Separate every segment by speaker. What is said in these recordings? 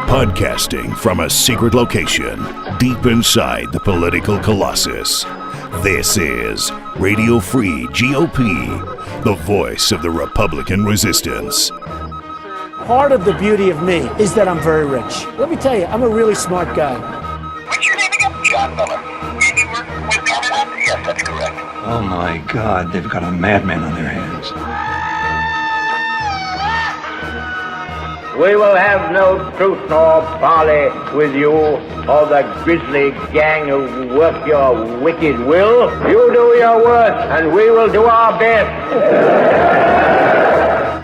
Speaker 1: Podcasting from a secret location deep inside the political colossus. This is Radio Free GOP, the voice of the Republican resistance.
Speaker 2: Part of the beauty of me is that I'm very rich. Let me tell you, I'm a really smart guy.
Speaker 3: What's your name again? John Miller. And you work with Canada? Yes, that's correct.
Speaker 4: Oh my God, they've got a madman on their hands.
Speaker 5: We will have no truce nor parley with you or the grisly gang who work your wicked will. You do your worst, and we will do our best.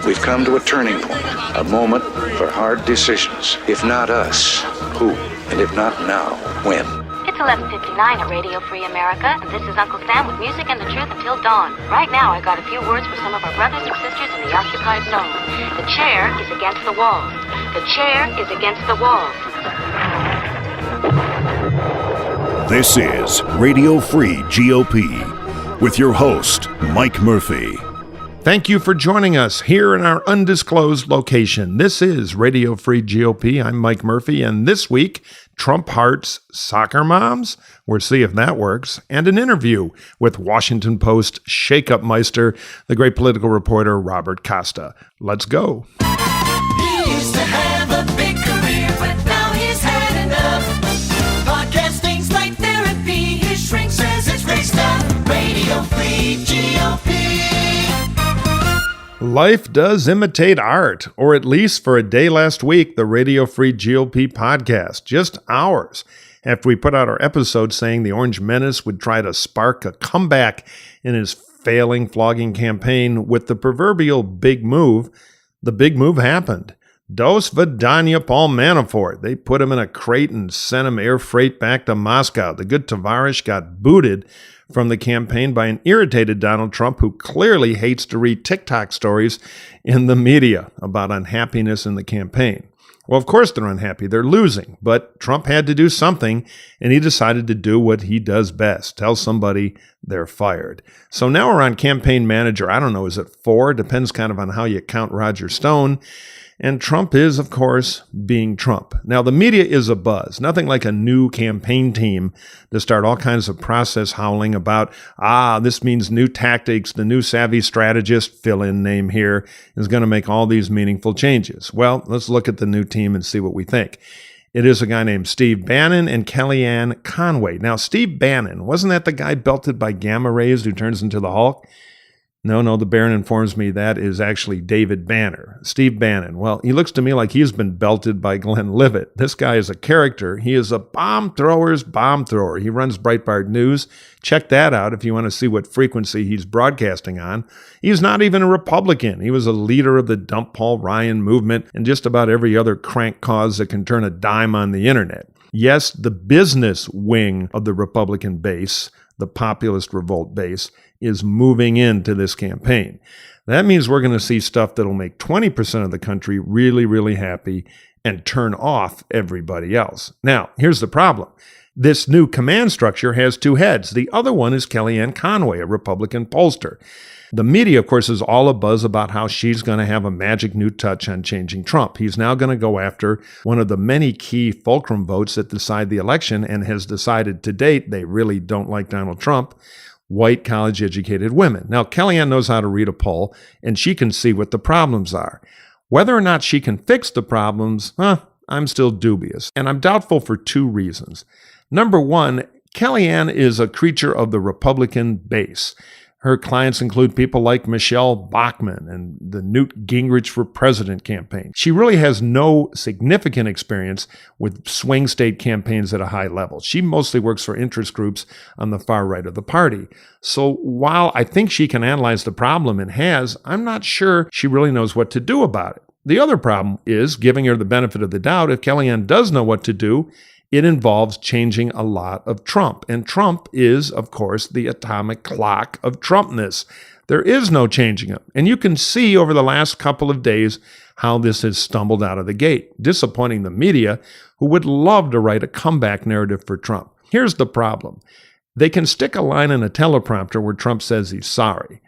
Speaker 6: We've come to a turning point, a moment for hard decisions. If not us, who? And if not now, when?
Speaker 7: It's 11:59 at Radio Free America, and this is Uncle Sam with music and the truth until dawn. Right now, I got a few words for some of our brothers and sisters in the occupied zone. The chair is against the walls. The chair is against the walls.
Speaker 1: This is Radio Free GOP with your host, Mike Murphy.
Speaker 8: Thank you for joining us here in our undisclosed location. This is Radio Free GOP. I'm Mike Murphy, and this week, Trump hearts soccer moms? We'll see if that works. And an interview with Washington Post shake-up meister, the great political reporter Robert Costa. Let's go.
Speaker 9: He used to have a big career, but now he's had enough. Podcasting's like therapy. His shrink says it's great stuff. Radio Free GOP.
Speaker 8: Life does imitate art, or at least for a day last week, the Radio Free GOP podcast, just hours after we put out our episode saying the Orange Menace would try to spark a comeback in his failing flogging campaign with the proverbial big move. The big move happened. Dos Vidania Paul Manafort. They put him in a crate and sent him air freight back to Moscow. The good Tavares got booted from the campaign by an irritated Donald Trump who clearly hates to read TikTok stories in the media about unhappiness in the campaign. Well, of course they're unhappy. They're losing. But Trump had to do something, and he decided to do what he does best, tell somebody they're fired. So now we're on campaign manager, I don't know, is it 4? Depends kind of on how you count Roger Stone. And Trump is, of course, being Trump. Now, the media is abuzz. Nothing like a new campaign team to start all kinds of process howling about, this means new tactics. The new savvy strategist, fill-in name here, is going to make all these meaningful changes. Well, let's look at the new team and see what we think. It is a guy named Steve Bannon and Kellyanne Conway. Now, Steve Bannon, wasn't that the guy belted by gamma rays who turns into the Hulk? No, the Baron informs me that is actually David Banner. Steve Bannon, well, he looks to me like he's been belted by Glenn Livett. This guy is a character. He is a bomb thrower's bomb thrower. He runs Breitbart News. Check that out if you want to see what frequency he's broadcasting on. He's not even a Republican. He was a leader of the Dump Paul Ryan movement and just about every other crank cause that can turn a dime on the internet. Yes, the business wing of the Republican base, the populist revolt base, is moving into this campaign. That means we're going to see stuff that'll make 20% of the country really, really happy and turn off everybody else. Now, here's the problem. This new command structure has 2 heads. The other one is Kellyanne Conway, a Republican pollster. The media, of course, is all abuzz about how she's going to have a magic new touch on changing Trump. He's now going to go after one of the many key fulcrum votes that decide the election and has decided to date they really don't like Donald Trump, white college-educated women. Now, Kellyanne knows how to read a poll, and she can see what the problems are. Whether or not she can fix the problems, I'm still dubious, and I'm doubtful for 2 reasons. Number 1, Kellyanne is a creature of the Republican base. Her clients include people like Michelle Bachmann and the Newt Gingrich for President campaign. She really has no significant experience with swing state campaigns at a high level. She mostly works for interest groups on the far right of the party. So while I think she can analyze the problem and has, I'm not sure she really knows what to do about it. The other problem is, giving her the benefit of the doubt, if Kellyanne does know what to do, it involves changing a lot of Trump. And Trump is, of course, the atomic clock of Trumpness. There is no changing him. And you can see over the last couple of days how this has stumbled out of the gate, disappointing the media, who would love to write a comeback narrative for Trump. Here's the problem. They can stick a line in a teleprompter where Trump says he's sorry.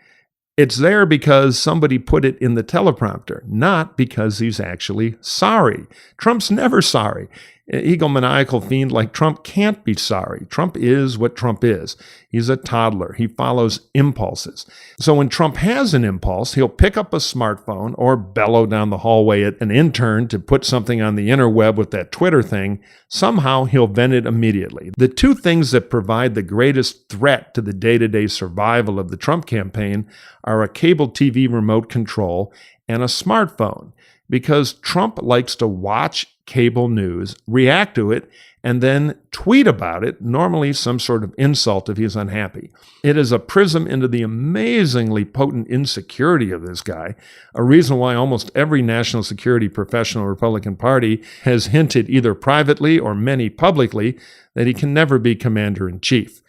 Speaker 8: It's there because somebody put it in the teleprompter, not because he's actually sorry. Trump's never sorry. An egomaniacal fiend like Trump can't be sorry. Trump is what Trump is. He's a toddler. He follows impulses. So when Trump has an impulse, he'll pick up a smartphone or bellow down the hallway at an intern to put something on the interweb with that Twitter thing. Somehow he'll vent it immediately. The two things that provide the greatest threat to the day-to-day survival of the Trump campaign are a cable TV remote control and a smartphone, because Trump likes to watch cable news, react to it, and then tweet about it, normally some sort of insult if he's unhappy. It is a prism into the amazingly potent insecurity of this guy, a reason why almost every national security professional Republican Party has hinted either privately or many publicly that he can never be commander-in-chief.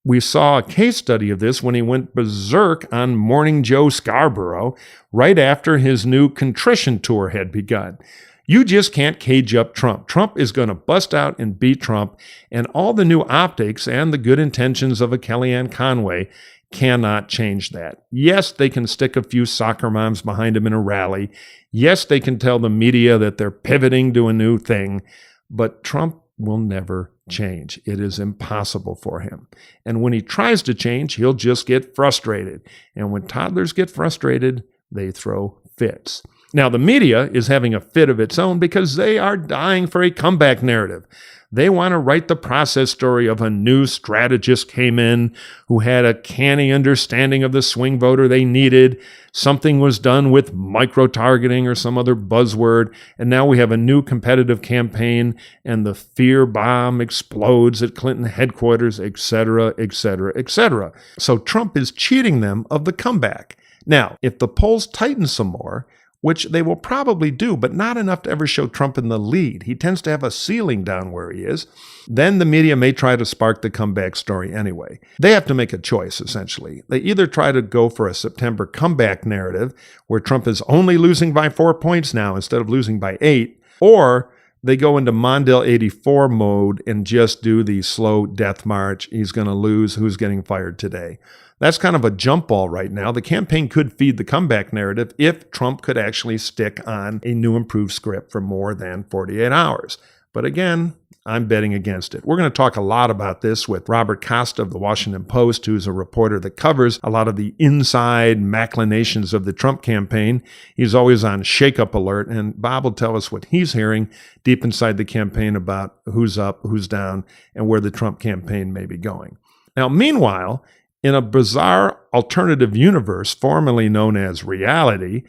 Speaker 8: We saw a case study of this when he went berserk on Morning Joe Scarborough right after his new contrition tour had begun. You just can't cage up Trump. Trump is going to bust out and beat Trump, and all the new optics and the good intentions of a Kellyanne Conway cannot change that. Yes, they can stick a few soccer moms behind him in a rally. Yes, they can tell the media that they're pivoting to a new thing, but Trump will never change. It is impossible for him. And when he tries to change, he'll just get frustrated. And when toddlers get frustrated, they throw fits. Now, the media is having a fit of its own because they are dying for a comeback narrative. They want to write the process story of a new strategist came in who had a canny understanding of the swing voter they needed. Something was done with micro-targeting or some other buzzword, and now we have a new competitive campaign, and the fear bomb explodes at Clinton headquarters, etc., etc., etc. So Trump is cheating them of the comeback. Now, if the polls tighten some more, which they will probably do, but not enough to ever show Trump in the lead. He tends to have a ceiling down where he is. Then the media may try to spark the comeback story anyway. They have to make a choice, essentially. They either try to go for a September comeback narrative, where Trump is only losing by 4 points now instead of losing by 8, or they go into Mondale 84 mode and just do the slow death march. He's going to lose. Who's getting fired today? That's kind of a jump ball right now. The campaign could feed the comeback narrative if Trump could actually stick on a new improved script for more than 48 hours. But again, I'm betting against it. We're going to talk a lot about this with Robert Costa of the Washington Post, who's a reporter that covers a lot of the inside machinations of the Trump campaign. He's always on shake-up alert, and Bob will tell us what he's hearing deep inside the campaign about who's up, who's down, and where the Trump campaign may be going. Now, meanwhile, in a bizarre alternative universe formerly known as reality,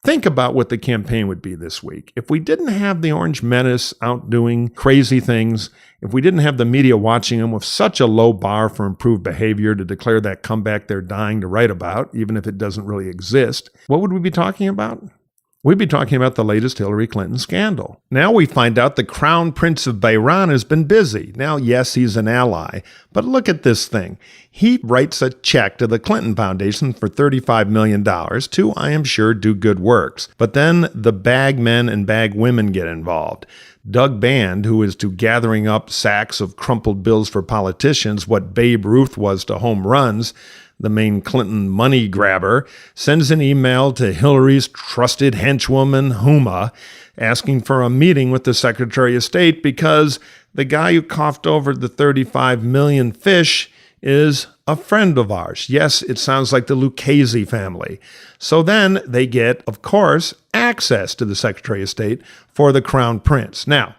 Speaker 8: think about what the campaign would be this week. If we didn't have the Orange Menace out doing crazy things, if we didn't have the media watching them with such a low bar for improved behavior to declare that comeback they're dying to write about, even if it doesn't really exist, what would we be talking about? We'd be talking about the latest Hillary Clinton scandal. Now we find out the Crown Prince of Bahrain has been busy. Now, yes, he's an ally, but look at this thing. He writes a check to the Clinton Foundation for $35 million to, I am sure, do good works. But then the bag men and bag women get involved. Doug Band, who is to gathering up sacks of crumpled bills for politicians, what Babe Ruth was to home runs, the main Clinton money grabber, sends an email to Hillary's trusted henchwoman, Huma, asking for a meeting with the Secretary of State because the guy who coughed over the 35 million fish is a friend of ours. Yes, it sounds like the Lucchese family. So then they get, of course, access to the Secretary of State for the Crown Prince. Now,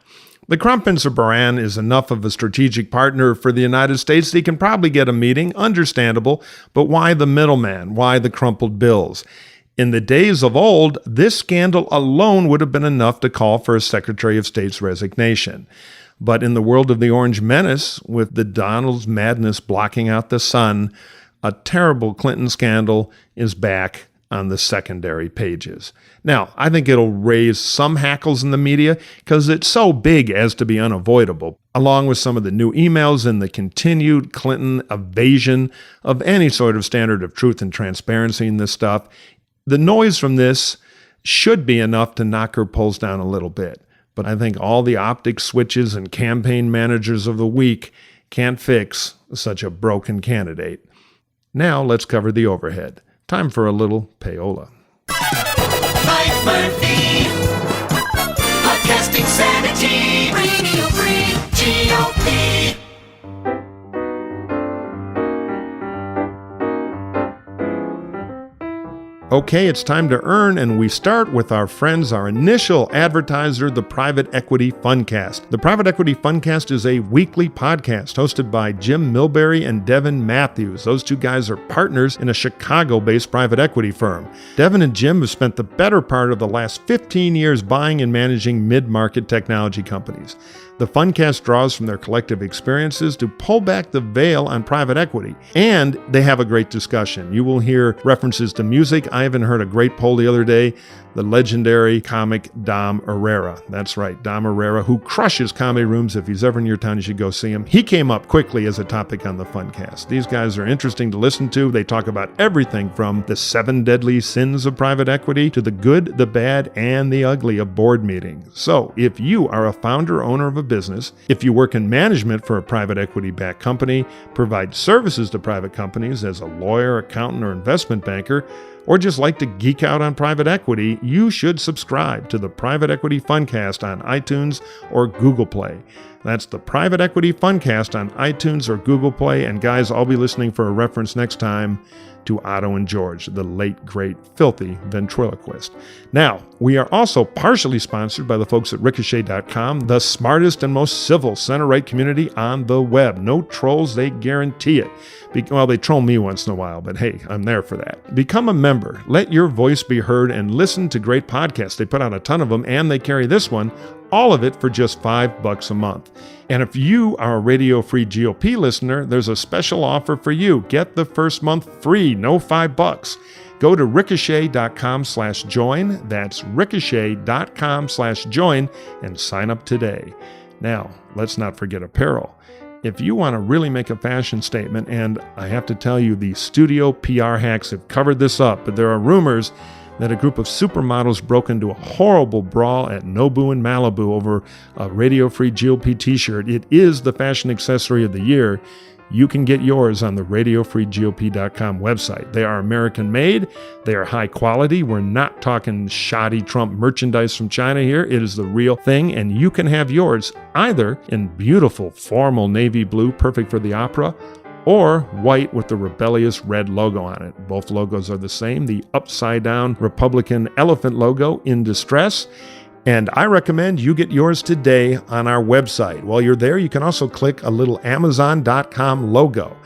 Speaker 8: the Crown Prince of Bahrain is enough of a strategic partner for the United States that he can probably get a meeting, understandable, but why the middleman? Why the crumpled bills? In the days of old, this scandal alone would have been enough to call for a Secretary of State's resignation. But in the world of the Orange Menace, with the Donald's madness blocking out the sun, a terrible Clinton scandal is back on the secondary pages. Now, I think it'll raise some hackles in the media because it's so big as to be unavoidable, along with some of the new emails and the continued Clinton evasion of any sort of standard of truth and transparency in this stuff. The noise from this should be enough to knock her polls down a little bit. But I think all the optic switches and campaign managers of the week can't fix such a broken candidate. Now let's cover the overhead. time for a little payola.
Speaker 9: Mike Murphy, podcasting sanity, Radio Free GOP.
Speaker 8: Okay, it's time to earn, and we start with our friends, our initial advertiser, the Private Equity Funcast. The Private Equity Funcast is a weekly podcast hosted by Jim Milbury and Devin Matthews. Those two guys are partners in a Chicago-based private equity firm. Devin and Jim have spent the better part of the last 15 years buying and managing mid-market technology companies. The Funcast draws from their collective experiences to pull back the veil on private equity, and they have a great discussion. You will hear references to music. I even heard a great poll the other day, the legendary comic Dom Herrera. That's right, Dom Herrera, who crushes comedy rooms. If he's ever in your town, you should go see him. He came up quickly as a topic on the Funcast. These guys are interesting to listen to. They talk about everything from the 7 deadly sins of private equity to the good, the bad, and the ugly of board meetings. So if you are a founder or owner of a business, if you work in management for a private equity-backed company, provide services to private companies as a lawyer, accountant, or investment banker, or just like to geek out on private equity, you should subscribe to the Private Equity Funcast on iTunes or Google Play. That's the Private Equity Funcast on iTunes or Google Play. And guys, I'll be listening for a reference next time to Otto and George, the late, great, filthy ventriloquist. Now, we are also partially sponsored by the folks at Ricochet.com, the smartest and most civil center-right community on the web. No trolls, they guarantee it. Well, they troll me once in a while, but hey, I'm there for that. Become a member. Let your voice be heard and listen to great podcasts. They put out a ton of them, and they carry this one, all of it for just $5 a month. And if you are a Radio Free GOP listener, there's a special offer for you. Get the first month free, no $5. Go to ricochet.com/join. That's ricochet.com/join and sign up today. Now, let's not forget apparel. If you want to really make a fashion statement, and I have to tell you, the studio PR hacks have covered this up, but there are rumors that a group of supermodels broke into a horrible brawl at Nobu in Malibu over a Radio Free GOP t-shirt. It is the fashion accessory of the year. You can get yours on the RadioFreeGOP.com website. They are American-made. They are high quality. We're not talking shoddy Trump merchandise from China here. It is the real thing, and you can have yours either in beautiful formal navy blue, perfect for the opera, or white with the rebellious red logo on it. Both logos are the same, the upside-down Republican elephant logo in distress. And I recommend you get yours today on our website. While you're there, you can also click a little Amazon.com logo.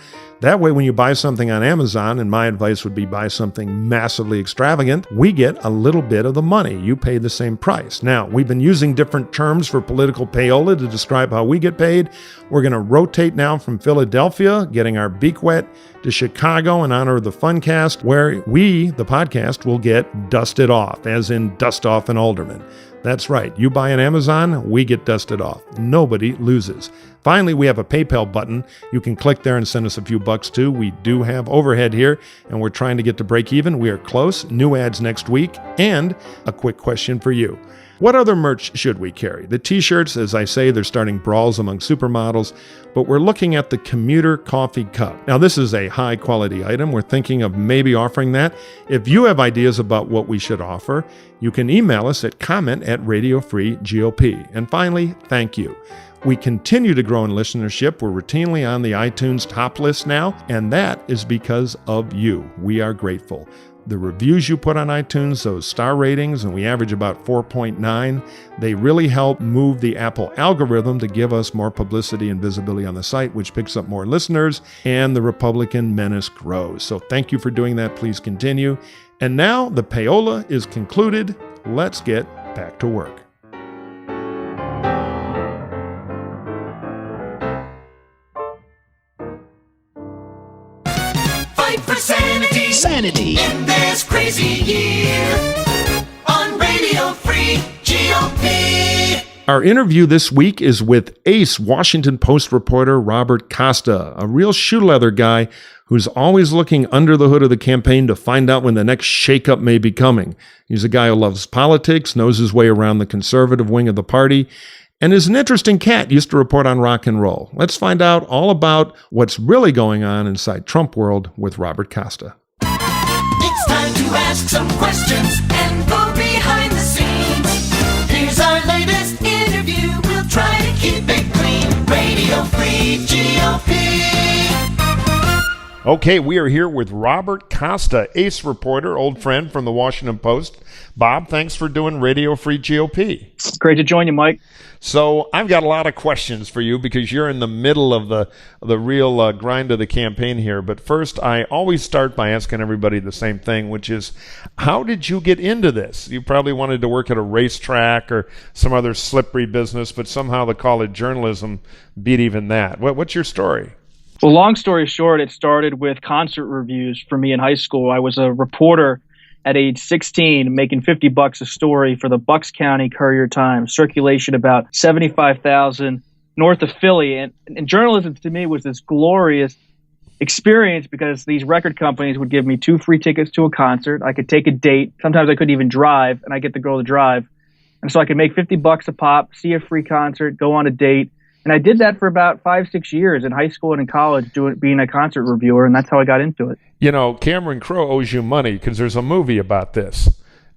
Speaker 8: That way, when you buy something on Amazon, and my advice would be buy something massively extravagant, we get a little bit of the money. You pay the same price. Now, we've been using different terms for political payola to describe how we get paid. We're going to rotate now from Philadelphia, getting our beak wet, to Chicago in honor of the Funcast, where we, the podcast, will get dusted off, as in dust off an alderman. That's right. You buy on Amazon, we get dusted off. Nobody loses. Finally, we have a PayPal button. You can click there and send us a few bucks too. We do have overhead here, and we're trying to get to break even. We are close. New ads next week. And a quick question for you. What other merch should we carry? The t-shirts, as I say, they're starting brawls among supermodels, but we're looking at the commuter coffee cup. Now, this is a high-quality item. We're thinking of maybe offering that. If you have ideas about what we should offer, you can email us at comment@RadioFreeGOP. And finally, thank you. We continue to grow in listenership. We're routinely on the iTunes top list now, and that is because of you. We are grateful. The reviews you put on iTunes, those star ratings, and we average about 4.9, they really help move the Apple algorithm to give us more publicity and visibility on the site, which picks up more listeners, and the Republican menace grows. So thank you for doing that. Please continue. And now the payola is concluded. Let's get back to work.
Speaker 9: Fight for sanity in this crazy year on Radio Free GOP.
Speaker 8: Our interview this week is with ace Washington Post reporter Robert Costa, a real shoe leather guy who's always looking under the hood of the campaign to find out when the next shakeup may be coming. He's a guy who loves politics, knows his way around the conservative wing of the party, and is an interesting cat. Used to report on rock and roll. Let's find out all about what's really going on inside Trump world with Robert Costa.
Speaker 9: It's time to ask some questions and go behind the scenes. Here's our latest interview. We'll try to keep it clean. Radio Free GOP.
Speaker 8: Okay, we are here with Robert Costa, ace reporter, old friend from the Washington Post. Bob, thanks for doing Radio Free GOP.
Speaker 10: Great to join you, Mike.
Speaker 8: So I've got a lot of questions for you because you're in the middle of the real grind of the campaign here. But first, I always start by asking everybody the same thing, which is, how did you get into this? You probably wanted to work at a racetrack or some other slippery business, but somehow the college journalism beat even that. What's your story?
Speaker 10: Well, long story short, it started with concert reviews for me in high school. I was a reporter at age 16, making $50 a story for the Bucks County Courier-Times, circulation about 75,000 north of Philly. And journalism to me was this glorious experience because these record companies would give me 2 free tickets to a concert. I could take a date. Sometimes I couldn't even drive, and I get the girl to drive. And so I could make $50 a pop, see a free concert, go on a date. And I did that for about 5-6 years in high school and in college, being a concert reviewer, and that's how I got into it.
Speaker 8: You know, Cameron Crowe owes you money because there's a movie about this.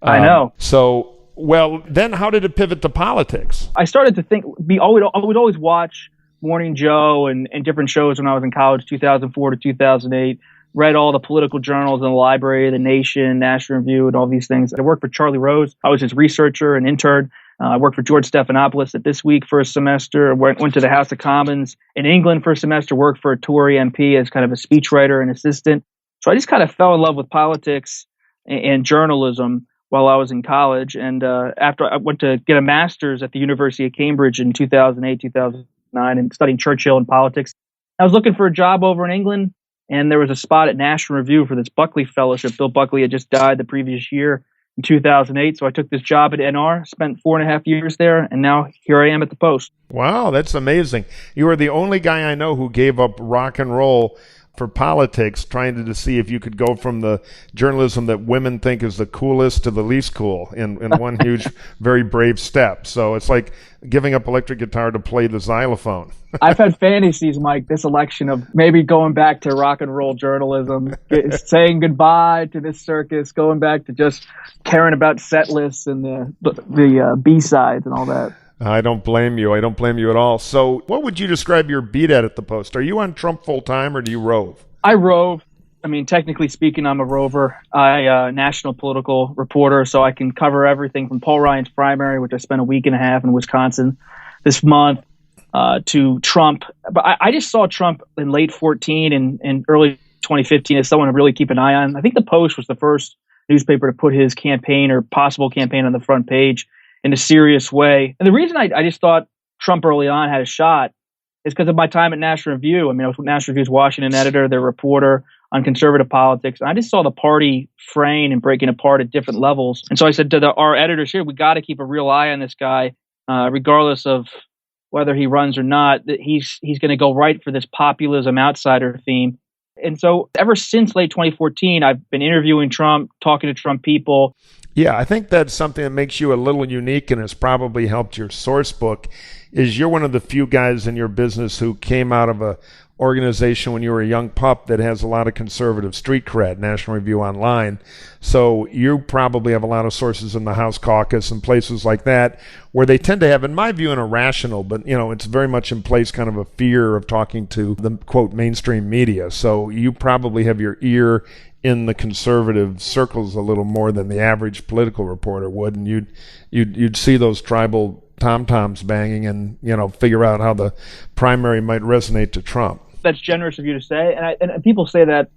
Speaker 10: I know.
Speaker 8: So, well, then how did it pivot to politics?
Speaker 10: I started to think, I would always watch Morning Joe and different shows when I was in college, 2004 to 2008. Read all the political journals in the library, The Nation, National Review, and all these things. I worked for Charlie Rose. I was his researcher and intern. I worked for George Stephanopoulos at This Week for a semester. Went to the House of Commons in England for a semester. Worked for a Tory MP as kind of a speechwriter and assistant. So I just kind of fell in love with politics and journalism while I was in college. And after I went to get a master's at the University of Cambridge in 2008, 2009, and studying Churchill and politics. I was looking for a job over in England, and there was a spot at National Review for this Buckley Fellowship. Bill Buckley had just died the previous year in 2008. So I took this job at NR, spent 4.5 years there, and now here I am at the Post.
Speaker 8: Wow, that's amazing. You are the only guy I know who gave up rock and roll for politics, trying to see if you could go from the journalism that women think is the coolest to the least cool in one huge, very brave step. So it's like giving up electric guitar to play the xylophone.
Speaker 10: I've had fantasies, Mike, this election of maybe going back to rock and roll journalism, saying goodbye to this circus, going back to just caring about set lists and the B-sides and all that.
Speaker 8: I don't blame you. I don't blame you at all. So what would you describe your beat at the Post? Are you on Trump full time or do you rove?
Speaker 10: I rove. I mean, technically speaking, I'm a rover. I national political reporter, so I can cover everything from Paul Ryan's primary, which I spent a week and a half in Wisconsin this month, to Trump. But I just saw Trump in late 2014 and early 2015 as someone to really keep an eye on. I think the Post was the first newspaper to put his campaign or possible campaign on the front page in a serious way. And the reason I just thought Trump early on had a shot is because of my time at National Review. I mean, I was National Review's Washington editor, their reporter on conservative politics. And I just saw the party fraying and breaking apart at different levels. And so I said to our editors here, we got to keep a real eye on this guy, regardless of whether he runs or not, that he's going to go right for this populism outsider theme. And so ever since late 2014, I've been interviewing Trump, talking to Trump people.
Speaker 8: Yeah, I think that's something that makes you a little unique and has probably helped your source book, is you're one of the few guys in your business who came out of a organization when you were a young pup that has a lot of conservative street cred, National Review Online. So you probably have a lot of sources in the House caucus and places like that where they tend to have, in my view, an irrational, but it's very much in place kind of a fear of talking to the quote mainstream media. So you probably have your ear in the conservative circles a little more than the average political reporter would, and you'd see those tribal tom-toms banging and figure out how the primary might resonate to Trump.
Speaker 10: That's generous of you to say, and people say that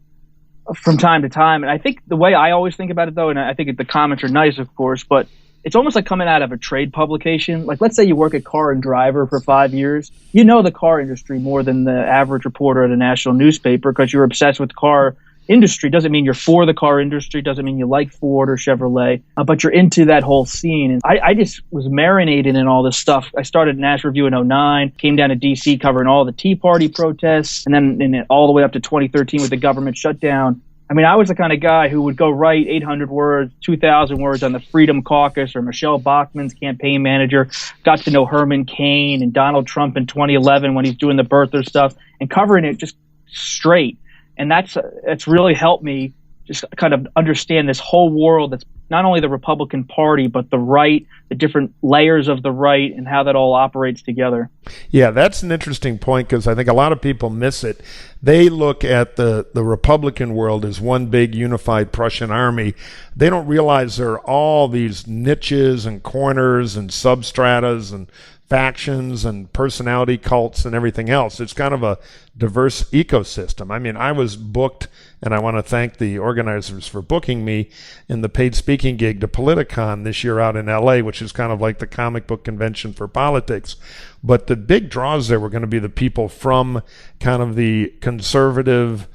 Speaker 10: from time to time. And I think the way I always think about it, though, and I think the comments are nice, of course, but it's almost like coming out of a trade publication. Like, let's say you work at Car and Driver for 5 years. You know the car industry more than the average reporter at a national newspaper because you're obsessed with the car industry. Doesn't mean you're for the car industry, doesn't mean you like Ford or Chevrolet, but you're into that whole scene. And I just was marinated in all this stuff. I started at National Review in 2009, came down to D.C. covering all the Tea Party protests, and then all the way up to 2013 with the government shutdown. I mean, I was the kind of guy who would go write 800 words, 2,000 words on the Freedom Caucus or Michelle Bachmann's campaign manager, got to know Herman Cain and Donald Trump in 2011 when he's doing the birther stuff and covering it just straight. And that's really helped me just kind of understand this whole world that's not only the Republican Party, but the right, the different layers of the right, and how that all operates together.
Speaker 8: Yeah, that's an interesting point, because I think a lot of people miss it. They look at the Republican world as one big unified Prussian army. They don't realize there are all these niches and corners and substratas and factions and personality cults and everything else. It's kind of a diverse ecosystem. I mean, I was booked, and I want to thank the organizers for booking me in the paid speaking gig to Politicon this year out in LA, which is kind of like the comic book convention for politics. But the big draws there were going to be the people from kind of the conservative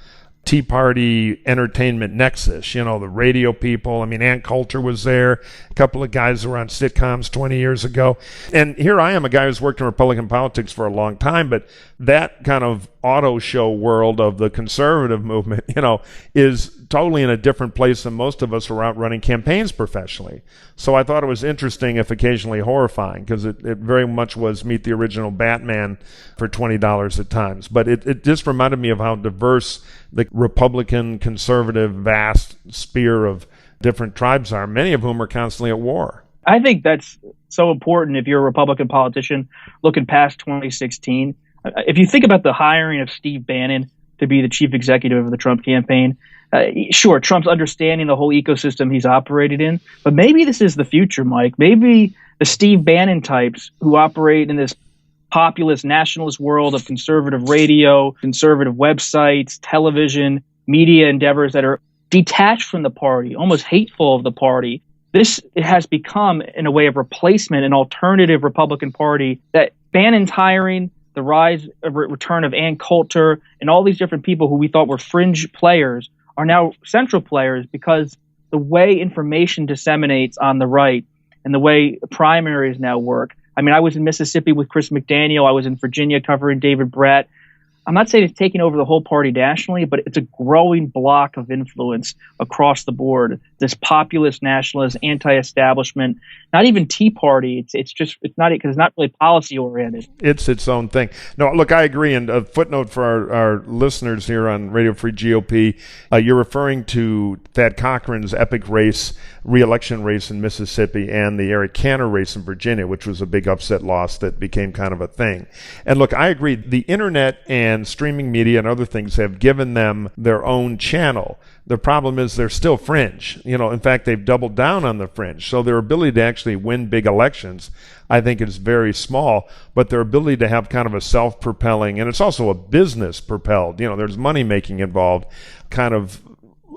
Speaker 8: Tea Party entertainment nexus, the radio people. I mean, Ann Coulter was there, a couple of guys who were on sitcoms 20 years ago. And here I am, a guy who's worked in Republican politics for a long time, but that kind of auto show world of the conservative movement, is totally in a different place than most of us who are out running campaigns professionally. So I thought it was interesting, if occasionally horrifying, because it very much was meet the original Batman for $20 at times. But it just reminded me of how diverse the Republican, conservative, vast sphere of different tribes are, many of whom are constantly at war.
Speaker 10: I think that's so important if you're a Republican politician looking past 2016. If you think about the hiring of Steve Bannon to be the chief executive of the Trump campaign, sure, Trump's understanding the whole ecosystem he's operated in, but maybe this is the future, Mike. Maybe the Steve Bannon types who operate in this populist nationalist world of conservative radio, conservative websites, television, media endeavors that are detached from the party, almost hateful of the party. It has become, in a way, of replacement, an alternative Republican Party that Bannon's hiring, the rise of return of Ann Coulter, and all these different people who we thought were fringe players are now central players, because the way information disseminates on the right and the way primaries now work. I mean, I was in Mississippi with Chris McDaniel. I was in Virginia covering David Brat. I'm not saying it's taking over the whole party nationally, but it's a growing block of influence across the board. This populist, nationalist, anti-establishment, not even Tea Party. It's not because it's not really policy oriented.
Speaker 8: It's its own thing. No, look, I agree. And a footnote for our listeners here on Radio Free GOP, you're referring to Thad Cochran's epic re-election race in Mississippi and the Eric Cantor race in Virginia, which was a big upset loss that became kind of a thing. And look, I agree. The internet and streaming media and other things have given them their own channel. The problem is they're still fringe. In fact, they've doubled down on the fringe. So their ability to actually win big elections, I think, is very small. But their ability to have kind of a self-propelling, and it's also a business-propelled, there's money-making involved, kind of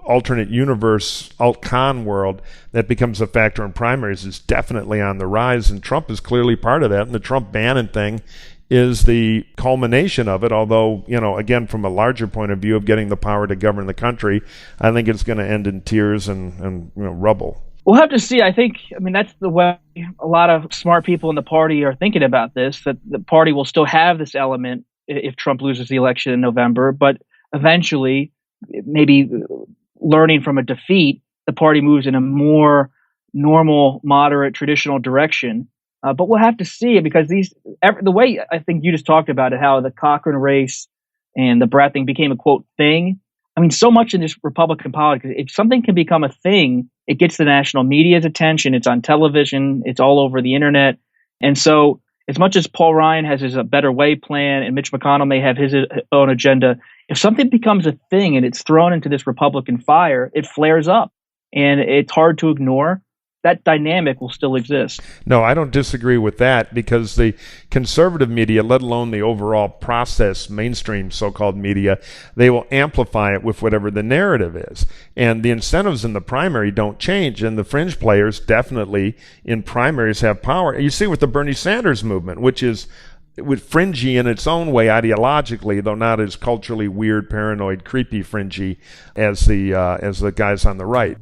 Speaker 8: alternate universe, alt-con world that becomes a factor in primaries is definitely on the rise. And Trump is clearly part of that. And the Trump-Bannon thing is the culmination of it, although, again, from a larger point of view of getting the power to govern the country, I think it's going to end in tears and rubble.
Speaker 10: We'll have to see. I mean, that's the way a lot of smart people in the party are thinking about this, that the party will still have this element if Trump loses the election in November, but eventually, maybe learning from a defeat, the party moves in a more normal, moderate, traditional direction. But we'll have to see it, because the way I think you just talked about it, how the Cochran race and the Brat thing became a, quote, thing. I mean, so much in this Republican politics, if something can become a thing, it gets the national media's attention. It's on television. It's all over the internet. And so as much as Paul Ryan has his Better Way plan and Mitch McConnell may have his own agenda, if something becomes a thing and it's thrown into this Republican fire, it flares up and it's hard to ignore. That dynamic will still exist.
Speaker 8: No, I don't disagree with that, because the conservative media, let alone the overall process, mainstream so-called media, they will amplify it with whatever the narrative is. And the incentives in the primary don't change, and the fringe players definitely in primaries have power. You see with the Bernie Sanders movement, which is with fringy in its own way ideologically, though not as culturally weird, paranoid, creepy fringy as the guys on the right.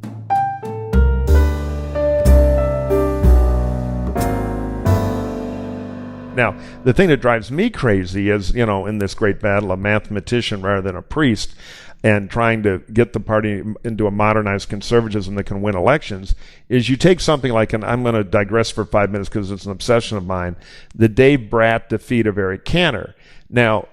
Speaker 8: Now, the thing that drives me crazy is, in this great battle, a mathematician rather than a priest, and trying to get the party into a modernized conservatism that can win elections, is you take something like, and I'm going to digress for 5 minutes because it's an obsession of mine, the Dave Brat defeat of Eric Cantor. Now,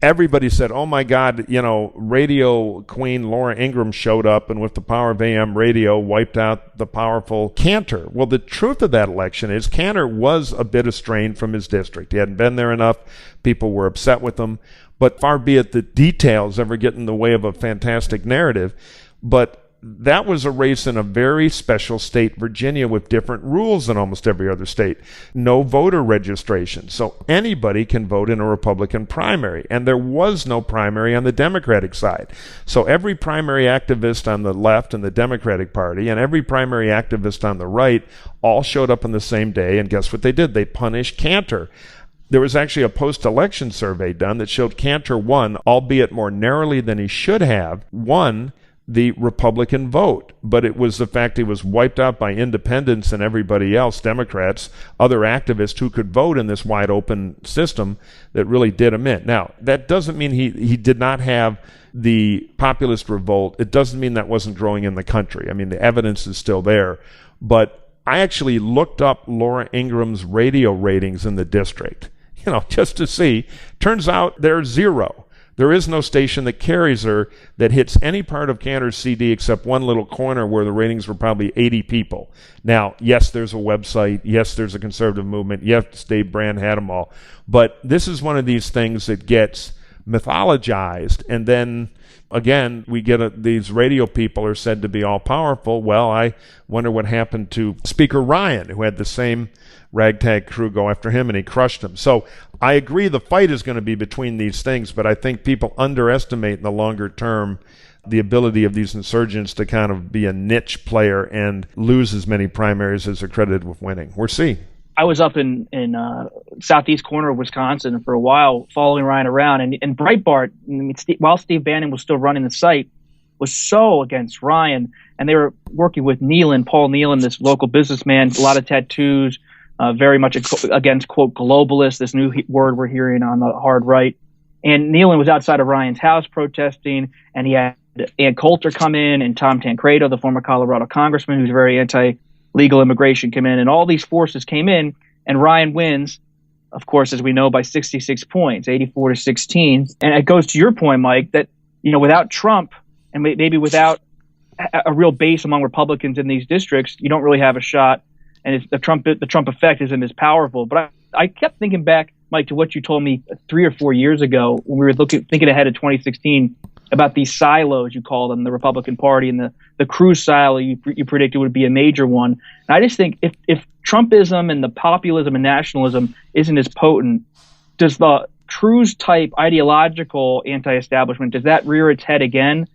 Speaker 8: everybody said, oh my God, radio queen Laura Ingraham showed up and with the power of AM radio wiped out the powerful Cantor. Well, the truth of that election is Cantor was a bit estranged from his district. He hadn't been there enough. People were upset with him. But far be it the details ever get in the way of a fantastic narrative. But that was a race in a very special state, Virginia, with different rules than almost every other state. No voter registration. So anybody can vote in a Republican primary. And there was no primary on the Democratic side. So every primary activist on the left in the Democratic Party and every primary activist on the right all showed up on the same day. And guess what they did? They punished Cantor. There was actually a post-election survey done that showed Cantor won, albeit more narrowly than he should have, won the Republican vote. But it was the fact he was wiped out by independents and everybody else, Democrats, other activists who could vote in this wide open system that really did him in. Now, that doesn't mean he did not have the populist revolt. It doesn't mean that wasn't growing in the country. I mean, the evidence is still there. But I actually looked up Laura Ingraham's radio ratings in the district, just to see. Turns out they're zero. There is no station that carries her that hits any part of Cantor's CD except one little corner where the ratings were probably 80 people. Now, yes, there's a website. Yes, there's a conservative movement. Yes, Dave Brand had them all. But this is one of these things that gets mythologized. And then, again, we get these radio people are said to be all powerful. Well, I wonder what happened to Speaker Ryan, who had the same ragtag crew go after him, and he crushed him. So I agree the fight is going to be between these things, but I think people underestimate in the longer term the ability of these insurgents to kind of be a niche player and lose as many primaries as they're credited with winning. We'll see.
Speaker 10: I was up in southeast corner of Wisconsin for a while, following Ryan around, and Breitbart, while Steve Bannon was still running the site, was so against Ryan, and they were working with Paul Nealon, this local businessman, a lot of tattoos, very much against, quote, globalists, this new word we're hearing on the hard right. And Nealon was outside of Ryan's house protesting, and he had Ann Coulter come in and Tom Tancredo, the former Colorado congressman who's very anti-legal immigration, come in. And all these forces came in, and Ryan wins, of course, as we know, by 66 points, 84-16. And it goes to your point, Mike, that, without Trump and maybe without a real base among Republicans in these districts, you don't really have a shot. And the Trump effect isn't as powerful. But I kept thinking back, Mike, to what you told me 3 or 4 years ago when we were thinking ahead of 2016 about these silos, you call them, the Republican Party, and the Cruz silo you predicted would be a major one. And I just think if Trumpism and the populism and nationalism isn't as potent, does the Cruz-type ideological anti-establishment, does that rear its head again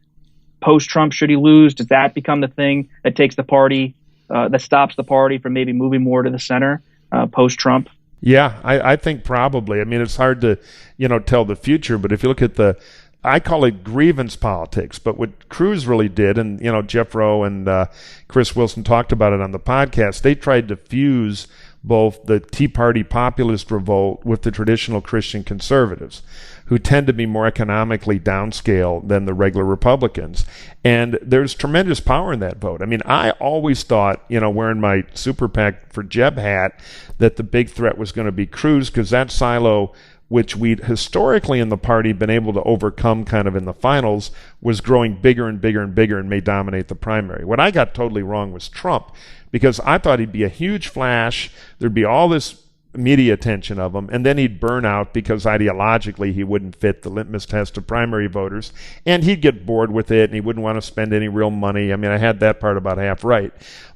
Speaker 10: post-Trump? Should he lose? Does that become the thing that takes the party that stops the party from maybe moving more to the center post-Trump?
Speaker 8: Yeah, I think probably. I mean, it's hard to, tell the future, but if you look at I call it grievance politics, but what Cruz really did, and, Jeff Rowe and Chris Wilson talked about it on the podcast, they tried to fuse both the Tea Party populist revolt with the traditional Christian conservatives, who tend to be more economically downscale than the regular Republicans. And there's tremendous power in that vote. I mean, I always thought, wearing my Super PAC for Jeb hat, that the big threat was going to be Cruz, because that silo, which we'd historically in the party been able to overcome kind of in the finals, was growing bigger and bigger and bigger and may dominate the primary. What I got totally wrong was Trump, because I thought he'd be a huge flash. There'd be all this media attention of him, and then he'd burn out because ideologically he wouldn't fit the litmus test of primary voters, and he'd get bored with it, and he wouldn't want to spend any real money. I mean, I had that part about half right.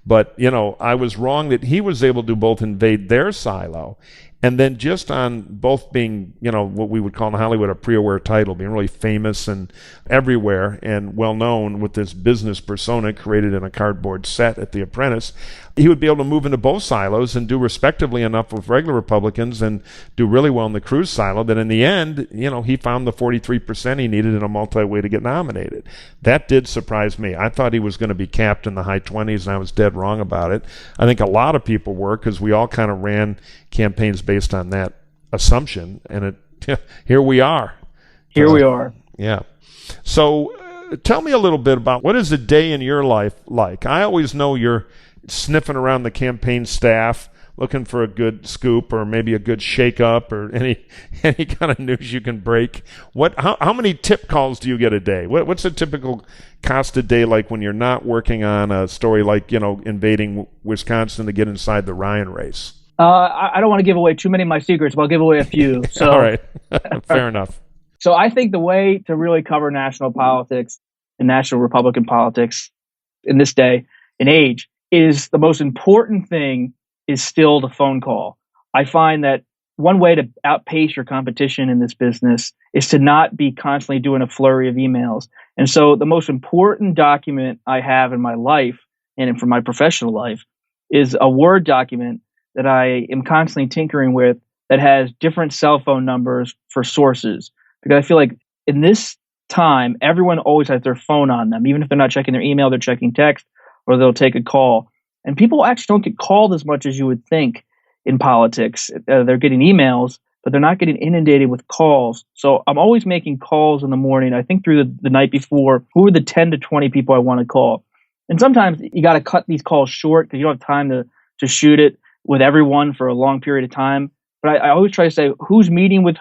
Speaker 8: But, I was wrong that he was able to both invade their silo and then just on both being, what we would call in Hollywood a pre-aware title, being really famous and everywhere and well-known with this business persona created in a cardboard set at The Apprentice, he would be able to move into both silos and do respectively enough with regular Republicans and do really well in the Cruz silo that in the end, he found the 43% he needed in a multi-way to get nominated. That did surprise me. I thought he was going to be capped in the high 20s, and I was dead wrong about it. I think a lot of people were, because we all kind of ran campaigns based on that assumption, and here we are.
Speaker 10: Here we are.
Speaker 8: Yeah. So tell me a little bit about what is a day in your life like? I always know you're sniffing around the campaign staff, looking for a good scoop or maybe a good shake-up or any kind of news you can break. How many tip calls do you get a day? What's a typical Costa day like when you're not working on a story like, invading Wisconsin to get inside the Ryan race?
Speaker 10: I don't want to give away too many of my secrets, but I'll give away a few. So,
Speaker 8: all right. Fair enough.
Speaker 10: So I think the way to really cover national politics and national Republican politics in this day and age is the most important thing is still the phone call. I find that one way to outpace your competition in this business is to not be constantly doing a flurry of emails. And so the most important document I have in my life and for my professional life is a Word document that I am constantly tinkering with that has different cell phone numbers for sources. Because I feel like in this time, everyone always has their phone on them. Even if they're not checking their email, they're checking text or they'll take a call. And people actually don't get called as much as you would think in politics. They're getting emails, but they're not getting inundated with calls. So I'm always making calls in the morning. I think through the night before, who are the 10 to 20 people I want to call? And sometimes you got to cut these calls short because you don't have time to shoot it with everyone for a long period of time. But I always try to say who's meeting with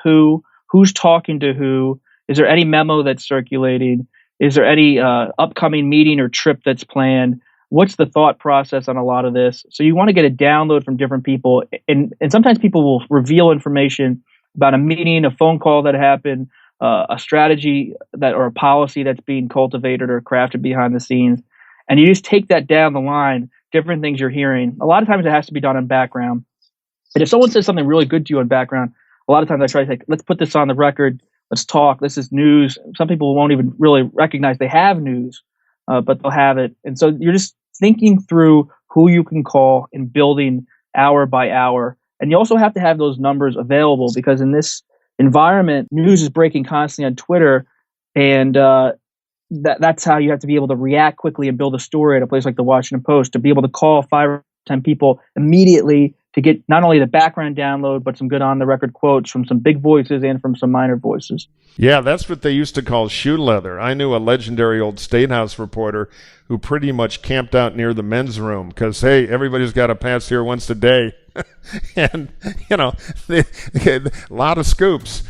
Speaker 10: who's talking to who, is there any memo that's circulating, is there any upcoming meeting or trip that's planned, what's the thought process on a lot of this. So you want to get a download from different people, and sometimes people will reveal information about a meeting, a phone call that happened, a strategy or a policy that's being cultivated or crafted behind the scenes, and you just take that down the line, different things you're hearing. A lot of times it has to be done in background. And if someone says something really good to you in background, a lot of times I try to say, let's put this on the record. Let's talk. This is news. Some people won't even really recognize they have news, but they'll have it. And so you're just thinking through who you can call and building hour by hour. And you also have to have those numbers available because in this environment, news is breaking constantly on Twitter. And that's how you have to be able to react quickly and build a story at a place like the Washington Post, to be able to call 5 or 10 people immediately to get not only the background download, but some good on-the-record quotes from some big voices and from some minor voices.
Speaker 8: Yeah, that's what they used to call shoe leather. I knew a legendary old State House reporter who pretty much camped out near the men's room because, hey, everybody's got to pass here once a day. And, a lot of scoops.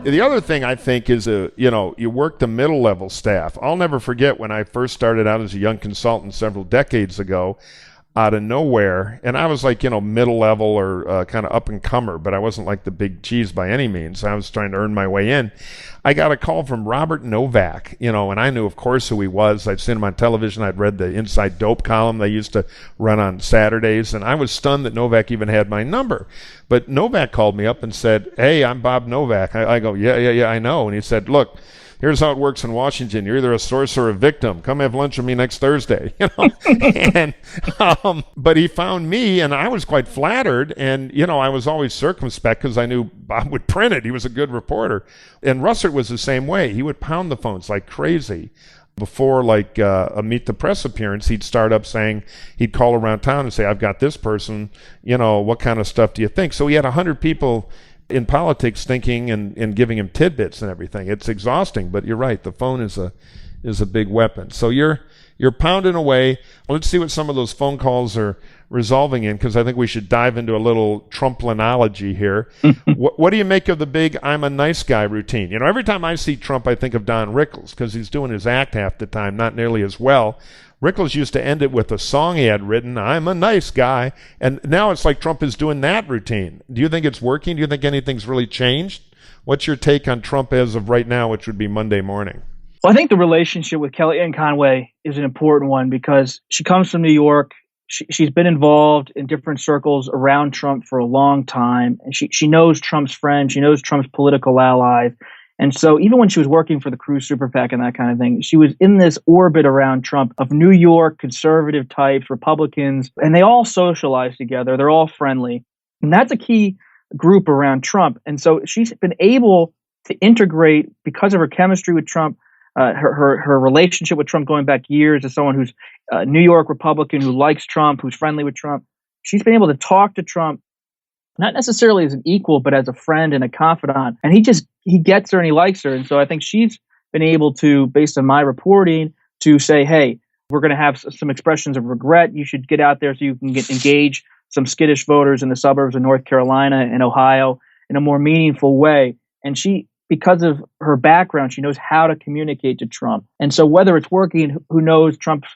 Speaker 8: The other thing I think is, you work the middle level staff. I'll never forget when I first started out as a young consultant several decades ago, out of nowhere, and I was like, middle level or kind of up and comer, but I wasn't like the big cheese by any means. I was trying to earn my way in. I got a call from Robert Novak, and I knew, of course, who he was. I'd seen him on television. I'd read the Inside Dope column they used to run on Saturdays, and I was stunned that Novak even had my number. But Novak called me up and said, "Hey, I'm Bob Novak." I go, yeah, I know. And he said, "Look, here's how it works in Washington. You're either a source or a victim. Come have lunch with me next Thursday." And but he found me, and I was quite flattered. And I was always circumspect because I knew Bob would print it. He was a good reporter. And Russert was the same way. He would pound the phones like crazy. Before a Meet the Press appearance, he'd start up saying, he'd call around town and say, "I've got this person. What kind of stuff do you think?" So he had 100 people in politics thinking and giving him tidbits and everything. It's exhausting, but you're right. The phone is a big weapon. So you're pounding away. Let's see what some of those phone calls are resolving in, because I think we should dive into a little Trumplinology here. What do you make of the big "I'm a nice guy" routine? Every time I see Trump, I think of Don Rickles because he's doing his act half the time, not nearly as well. Rickles used to end it with a song he had written, "I'm a nice guy," and now it's like Trump is doing that routine. Do you think it's working? Do you think anything's really changed? What's your take on Trump as of right now, which would be Monday morning?
Speaker 10: Well, I think the relationship with Kellyanne Conway is an important one because she comes from New York. She's been involved in different circles around Trump for a long time, and she knows Trump's friends. She knows Trump's political allies. And so even when she was working for the Cruz Super PAC and that kind of thing, she was in this orbit around Trump of New York conservative types, Republicans, and they all socialize together. They're all friendly. And that's a key group around Trump. And so she's been able to integrate, because of her chemistry with Trump, her relationship with Trump going back years, as someone who's a New York Republican who likes Trump, who's friendly with Trump. She's been able to talk to Trump, not necessarily as an equal, but as a friend and a confidant. And he gets her and he likes her. And so I think she's been able to, based on my reporting, to say, hey, we're going to have some expressions of regret. You should get out there so you can engage some skittish voters in the suburbs of North Carolina and Ohio in a more meaningful way. And she, because of her background, she knows how to communicate to Trump. And so whether it's working, who knows, Trump's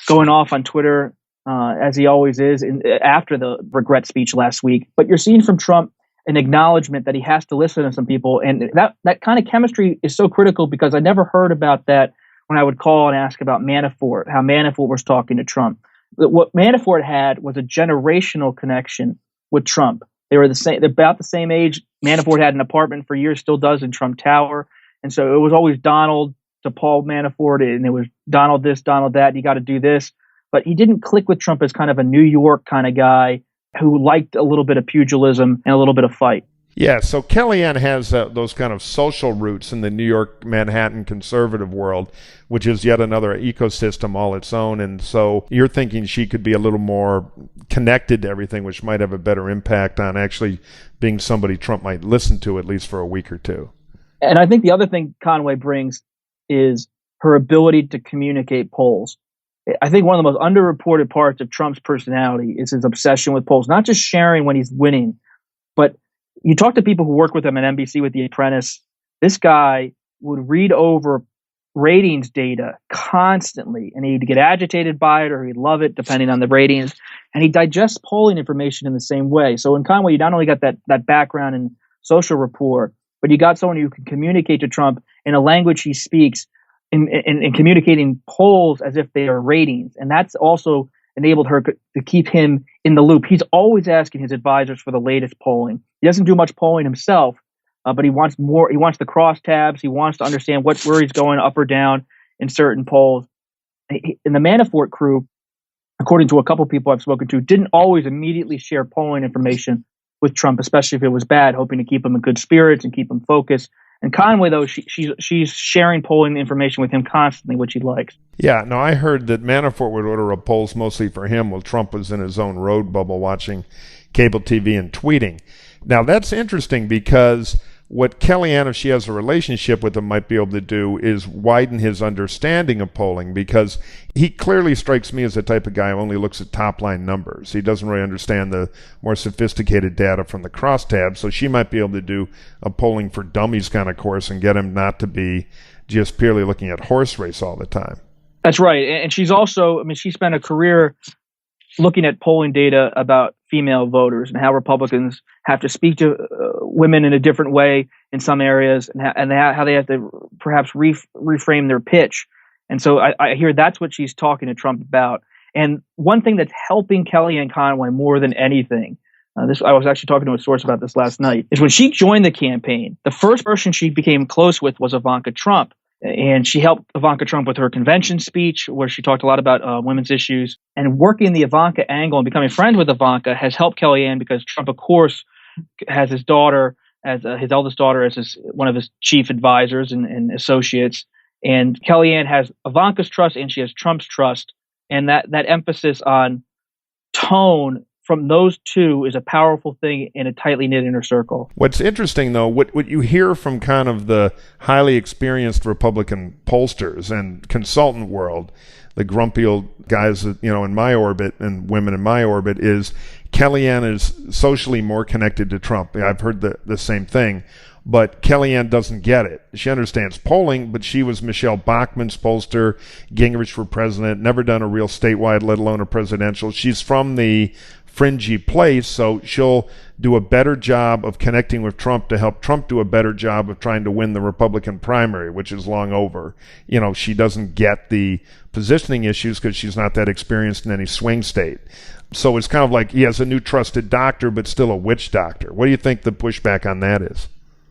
Speaker 10: going off on Twitter as he always is after the regret speech last week. But you're seeing from Trump an acknowledgement that he has to listen to some people. And that kind of chemistry is so critical, because I never heard about that when I would call and ask about Manafort, how Manafort was talking to Trump. What Manafort had was a generational connection with Trump. They were they're about the same age. Manafort had an apartment for years, still does, in Trump Tower. And so it was always Donald to Paul Manafort, and it was Donald this, Donald that, you got to do this. But he didn't click with Trump as kind of a New York kind of guy who liked a little bit of pugilism and a little bit of fight.
Speaker 8: Yeah, so Kellyanne has those kind of social roots in the New York, Manhattan conservative world, which is yet another ecosystem all its own. And so you're thinking she could be a little more connected to everything, which might have a better impact on actually being somebody Trump might listen to, at least for a week or two.
Speaker 10: And I think the other thing Conway brings is her ability to communicate polls. I think one of the most underreported parts of Trump's personality is his obsession with polls, not just sharing when he's winning, but you talk to people who work with him at NBC with The Apprentice. This guy would read over ratings data constantly, and he'd get agitated by it or he'd love it, depending on the ratings. And he digests polling information in the same way. So in Conway, you not only got that background in social rapport, but you got someone who can communicate to Trump in a language he speaks, in communicating polls as if they are ratings. And that's also enabled her to keep him in the loop. He's always asking his advisors for the latest polling. He doesn't do much polling himself, but he wants more. He wants the crosstabs. He wants to understand where he's going up or down in certain polls. And the Manafort crew, according to a couple people I've spoken to, didn't always immediately share polling information with Trump, especially if it was bad, hoping to keep him in good spirits and keep him focused. And Conway, though, she's sharing polling information with him constantly, which he likes.
Speaker 8: Yeah, no, I heard that Manafort would order up polls mostly for him while Trump was in his own road bubble watching cable TV and tweeting. Now, that's interesting because what Kellyanne, if she has a relationship with him, might be able to do is widen his understanding of polling, because he clearly strikes me as the type of guy who only looks at top-line numbers. He doesn't really understand the more sophisticated data from the crosstabs, so she might be able to do a polling for dummies kind of course and get him not to be just purely looking at horse race all the time.
Speaker 10: That's right. And she's also, she spent a career looking at polling data about female voters and how Republicans have to speak to women in a different way in some areas, and how they have to perhaps reframe their pitch. And so I hear that's what she's talking to Trump about. And one thing that's helping Kellyanne Conway more than anything, I was actually talking to a source about this last night, is when she joined the campaign, the first person she became close with was Ivanka Trump. And she helped Ivanka Trump with her convention speech, where she talked a lot about women's issues. And working the Ivanka angle and becoming friends with Ivanka has helped Kellyanne, because Trump, of course, has his daughter, as his eldest daughter, as one of his chief advisors and associates. And Kellyanne has Ivanka's trust, and she has Trump's trust. And that emphasis on tone from those two is a powerful thing in a tightly knit inner circle.
Speaker 8: What's interesting, though, what you hear from kind of the highly experienced Republican pollsters and consultant world, the grumpy old guys that, in my orbit and women in my orbit, is Kellyanne is socially more connected to Trump. I've heard the same thing. But Kellyanne doesn't get it. She understands polling, but she was Michelle Bachmann's pollster, Gingrich for president, never done a real statewide, let alone a presidential. She's from the fringy place, so she'll do a better job of connecting with Trump to help Trump do a better job of trying to win the Republican primary, which is long over. She doesn't get the positioning issues because she's not that experienced in any swing state. So it's kind of like he has a new trusted doctor, but still a witch doctor. What do you think the pushback on that is?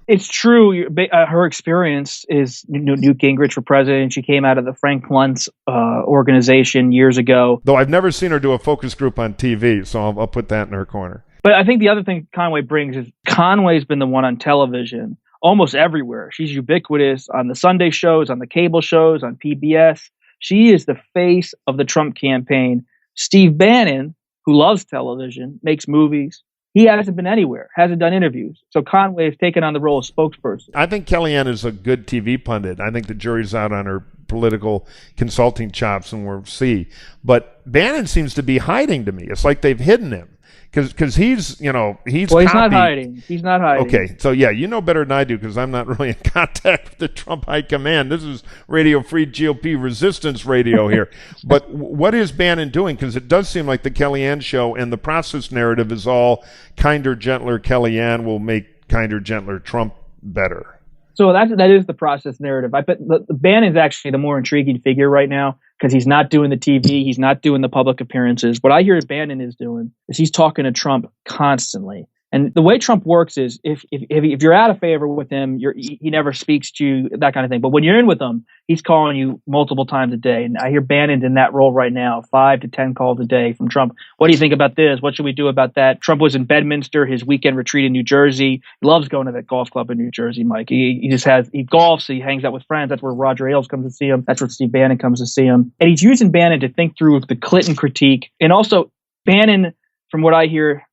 Speaker 10: It's true. Her experience is Newt Gingrich for president. She came out of the Frank Luntz organization years ago.
Speaker 8: Though I've never seen her do a focus group on TV, so I'll put that in her corner.
Speaker 10: But I think the other thing Conway brings is Conway's been the one on television almost everywhere. She's ubiquitous on the Sunday shows, on the cable shows, on PBS. She is the face of the Trump campaign. Steve Bannon, who loves television, makes movies. He hasn't been anywhere, hasn't done interviews. So Conway has taken on the role of spokesperson.
Speaker 8: I think Kellyanne is a good TV pundit. I think the jury's out on her political consulting chops, and we'll see. But Bannon seems to be hiding to me. It's like they've hidden him. Because he's
Speaker 10: Well, he's not hiding. He's not hiding.
Speaker 8: Okay, so yeah, you know better than I do because I'm not really in contact with the Trump High Command. This is Radio Free GOP Resistance Radio here. But what is Bannon doing? Because it does seem like the Kellyanne show and the process narrative is all kinder, gentler Kellyanne will make kinder, gentler Trump better.
Speaker 10: So that is the process narrative. I bet the Bannon's actually the more intriguing figure right now because he's not doing the TV, he's not doing the public appearances. What I hear Bannon is doing is he's talking to Trump constantly. And the way Trump works is if you're out of favor with him, he never speaks to you, that kind of thing. But when you're in with him, he's calling you multiple times a day. And I hear Bannon's in that role right now, 5 to 10 calls a day from Trump. What do you think about this? What should we do about that? Trump was in Bedminster, his weekend retreat in New Jersey. He loves going to that golf club in New Jersey, Mike. He golfs, he hangs out with friends. That's where Roger Ailes comes to see him. That's where Steve Bannon comes to see him. And he's using Bannon to think through the Clinton critique. And also Bannon, from what I hear,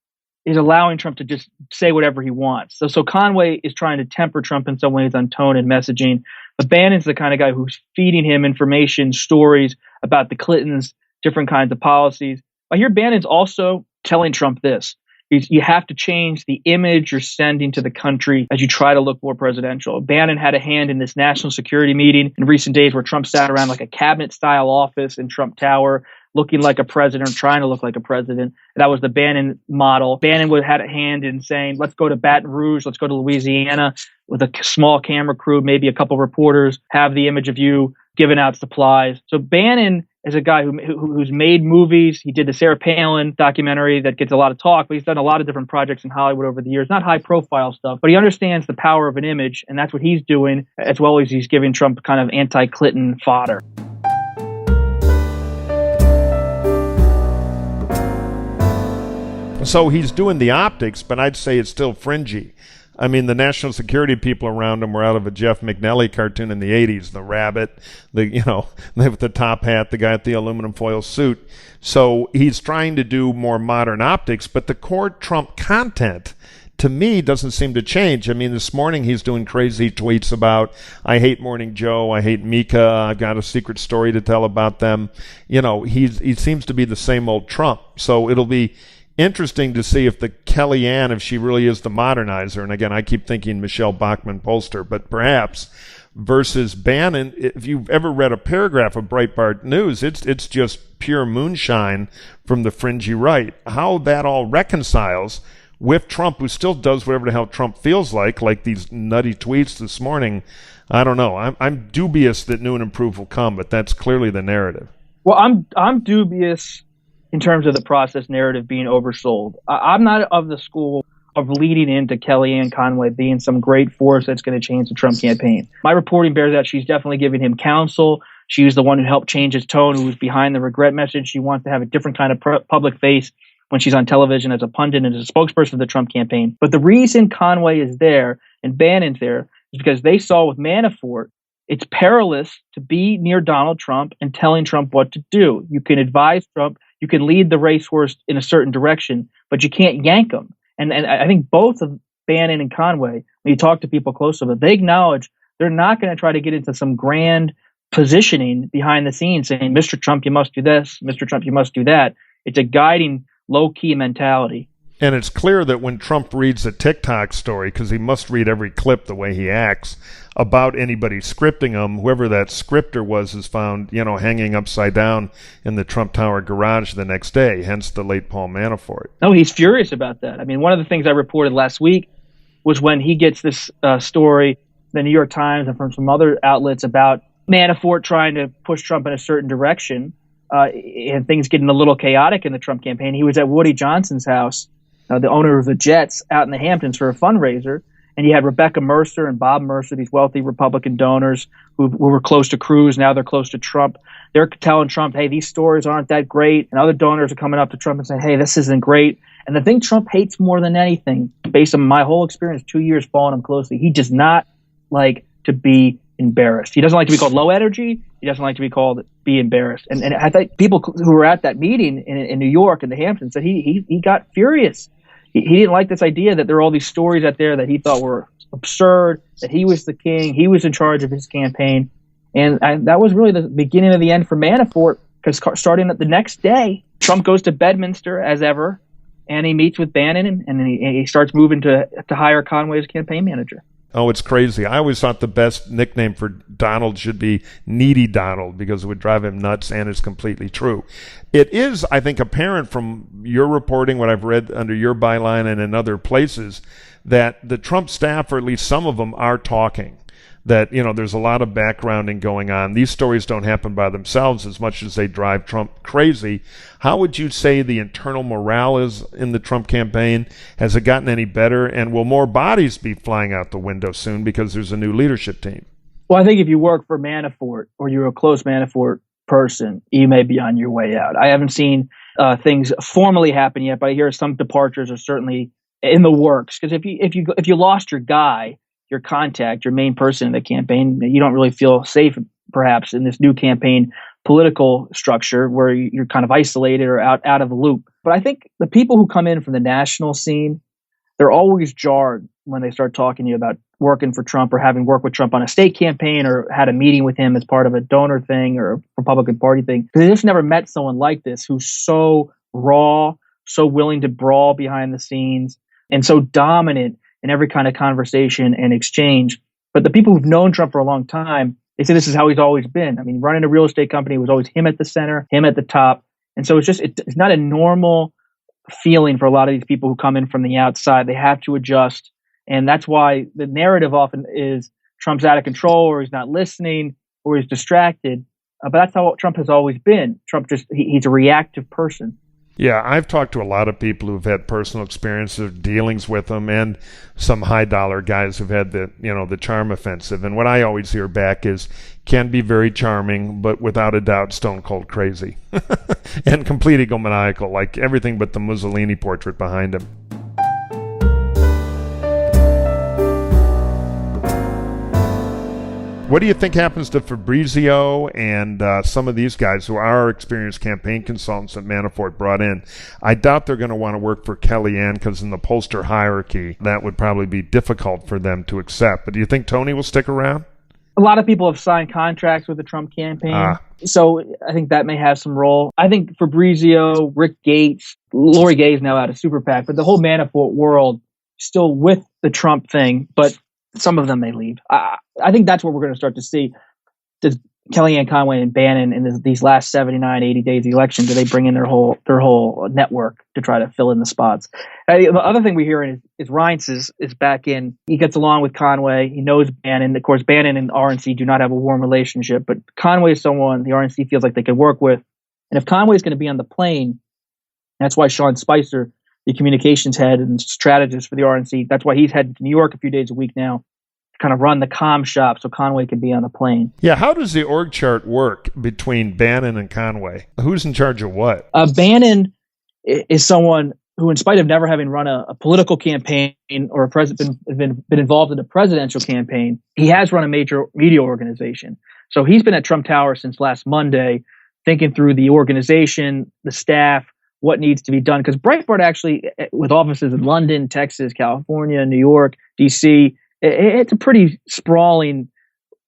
Speaker 10: is allowing Trump to just say whatever he wants. So Conway is trying to temper Trump in some ways on tone and messaging. But Bannon's the kind of guy who's feeding him information, stories about the Clintons, different kinds of policies. I hear Bannon's also telling Trump this. You have to change the image you're sending to the country as you try to look more presidential. Bannon had a hand in this national security meeting in recent days where Trump sat around like a cabinet-style office in Trump Tower, looking like a president, trying to look like a president. That was the Bannon model. Bannon had a hand in saying, let's go to Baton Rouge, let's go to Louisiana with a small camera crew, maybe a couple reporters, have the image of you giving out supplies. So Bannon is a guy who's made movies. He did the Sarah Palin documentary that gets a lot of talk, but he's done a lot of different projects in Hollywood over the years. Not high profile stuff, but he understands the power of an image, and that's what he's doing, as well as he's giving Trump kind of anti-Clinton fodder.
Speaker 8: So he's doing the optics, but I'd say it's still fringy. I mean, the national security people around him were out of a Jeff McNally cartoon in the 80s, the rabbit, with the top hat, the guy with the aluminum foil suit. So he's trying to do more modern optics, but the core Trump content, to me, doesn't seem to change. I mean, this morning he's doing crazy tweets about, I hate Morning Joe, I hate Mika, I've got a secret story to tell about them. He seems to be the same old Trump. So it'll be interesting to see if the Kellyanne, if she really is the modernizer, and again, I keep thinking Michelle Bachmann-Polster, but perhaps, versus Bannon. If you've ever read a paragraph of Breitbart News, it's just pure moonshine from the fringy right. How that all reconciles with Trump, who still does whatever the hell Trump feels like these nutty tweets this morning, I don't know. I'm dubious that new and improved will come, but that's clearly the narrative.
Speaker 10: Well, I'm dubious in terms of the process narrative being oversold. I'm not of the school of leading into Kellyanne Conway being some great force that's going to change the Trump campaign. My reporting bears out she's definitely giving him counsel. She was the one who helped change his tone, who was behind the regret message. She wants to have a different kind of public face when she's on television as a pundit and as a spokesperson of the Trump campaign. But the reason Conway is there and Bannon's there is because they saw with Manafort, it's perilous to be near Donald Trump and telling Trump what to do. You can advise Trump, you can lead the racehorse in a certain direction, but you can't yank him. And I think both of Bannon and Conway, when you talk to people close to them, they acknowledge they're not going to try to get into some grand positioning behind the scenes saying, Mr. Trump, you must do this, Mr. Trump, you must do that. It's a guiding, low-key mentality.
Speaker 8: And it's clear that when Trump reads a TikTok story, because he must read every clip the way he acts, about anybody scripting him, whoever that scripter was is found, hanging upside down in the Trump Tower garage the next day, hence the late Paul Manafort.
Speaker 10: No, he's furious about that. I mean, one of the things I reported last week was when he gets this story, the New York Times and from some other outlets about Manafort trying to push Trump in a certain direction, and things getting a little chaotic in the Trump campaign. He was at Woody Johnson's house, the owner of the Jets, out in the Hamptons for a fundraiser. And you had Rebecca Mercer and Bob Mercer, these wealthy Republican donors who were close to Cruz. Now they're close to Trump. They're telling Trump, hey, these stories aren't that great. And other donors are coming up to Trump and saying, hey, this isn't great. And the thing Trump hates more than anything, based on my whole experience, 2 years following him closely, he does not like to be embarrassed. He doesn't like to be called low energy. He doesn't like to be called be embarrassed. And I think people who were at that meeting in New York in the Hamptons said he got furious. He didn't like this idea that there were all these stories out there that he thought were absurd, that he was the king, he was in charge of his campaign. And that was really the beginning of the end for Manafort, because starting the next day, Trump goes to Bedminster as ever, and he meets with Bannon, and he starts moving to hire Conway as campaign manager.
Speaker 8: Oh, it's crazy. I always thought the best nickname for Donald should be Needy Donald, because it would drive him nuts, and it's completely true. It is, I think, apparent from your reporting, what I've read under your byline and in other places, that the Trump staff, or at least some of them, are talking. That, there's a lot of backgrounding going on. These stories don't happen by themselves as much as they drive Trump crazy. How would you say the internal morale is in the Trump campaign? Has it gotten any better? And will more bodies be flying out the window soon because there's a new leadership team?
Speaker 10: Well, I think if you work for Manafort, or you're a close Manafort person, you may be on your way out. I haven't seen things formally happen yet, but I hear some departures are certainly in the works. Because if you lost your guy, your contact, your main person in the campaign, you don't really feel safe, perhaps, in this new campaign political structure where you're kind of isolated or out of the loop. But I think the people who come in from the national scene, they're always jarred when they start talking to you about working for Trump or having worked with Trump on a state campaign or had a meeting with him as part of a donor thing or a Republican Party thing. Because they just never met someone like this who's so raw, so willing to brawl behind the scenes, and so dominant in every kind of conversation and exchange. But the people who've known Trump for a long time, they say this is how he's always been. I mean, running a real estate company was always him at the center, him at the top. And so it's not a normal feeling for a lot of these people who come in from the outside. They have to adjust. And that's why the narrative often is Trump's out of control, or he's not listening, or he's distracted. But that's how Trump has always been. Trump he's a reactive person.
Speaker 8: Yeah, I've talked to a lot of people who've had personal experience of dealings with him, and some high dollar guys who've had the charm offensive. And what I always hear back is, can be very charming, but without a doubt stone cold crazy and complete egomaniacal, like everything but the Mussolini portrait behind him. What do you think happens to Fabrizio and some of these guys who are experienced campaign consultants that Manafort brought in? I doubt they're going to want to work for Kellyanne, because in the pollster hierarchy, that would probably be difficult for them to accept. But do you think Tony will stick around?
Speaker 10: A lot of people have signed contracts with the Trump campaign, so I think that may have some role. I think Fabrizio, Rick Gates, Lori Gay is now out of Super PAC, but the whole Manafort world still with the Trump thing, but some of them may leave. I think that's what we're going to start to see. Does Kellyanne Conway and Bannon in these last 79, 80 days of the election, do they bring in their whole network to try to fill in the spots? The other thing we're hearing is Reince is back in. He gets along with Conway. He knows Bannon. Of course, Bannon and RNC do not have a warm relationship, but Conway is someone the RNC feels like they could work with. And if Conway is going to be on the plane, that's why Sean Spicer, the communications head and strategist for the RNC, that's why he's headed to New York a few days a week now, kind of run the comm shop so Conway can be on the plane.
Speaker 8: Yeah, how does the org chart work between Bannon and Conway? Who's in charge of what?
Speaker 10: Bannon is someone who, in spite of never having run a political campaign or been involved in a presidential campaign, he has run a major media organization. So he's been at Trump Tower since last Monday, thinking through the organization, the staff, what needs to be done. Because Breitbart actually, with offices in London, Texas, California, New York, D.C., it's a pretty sprawling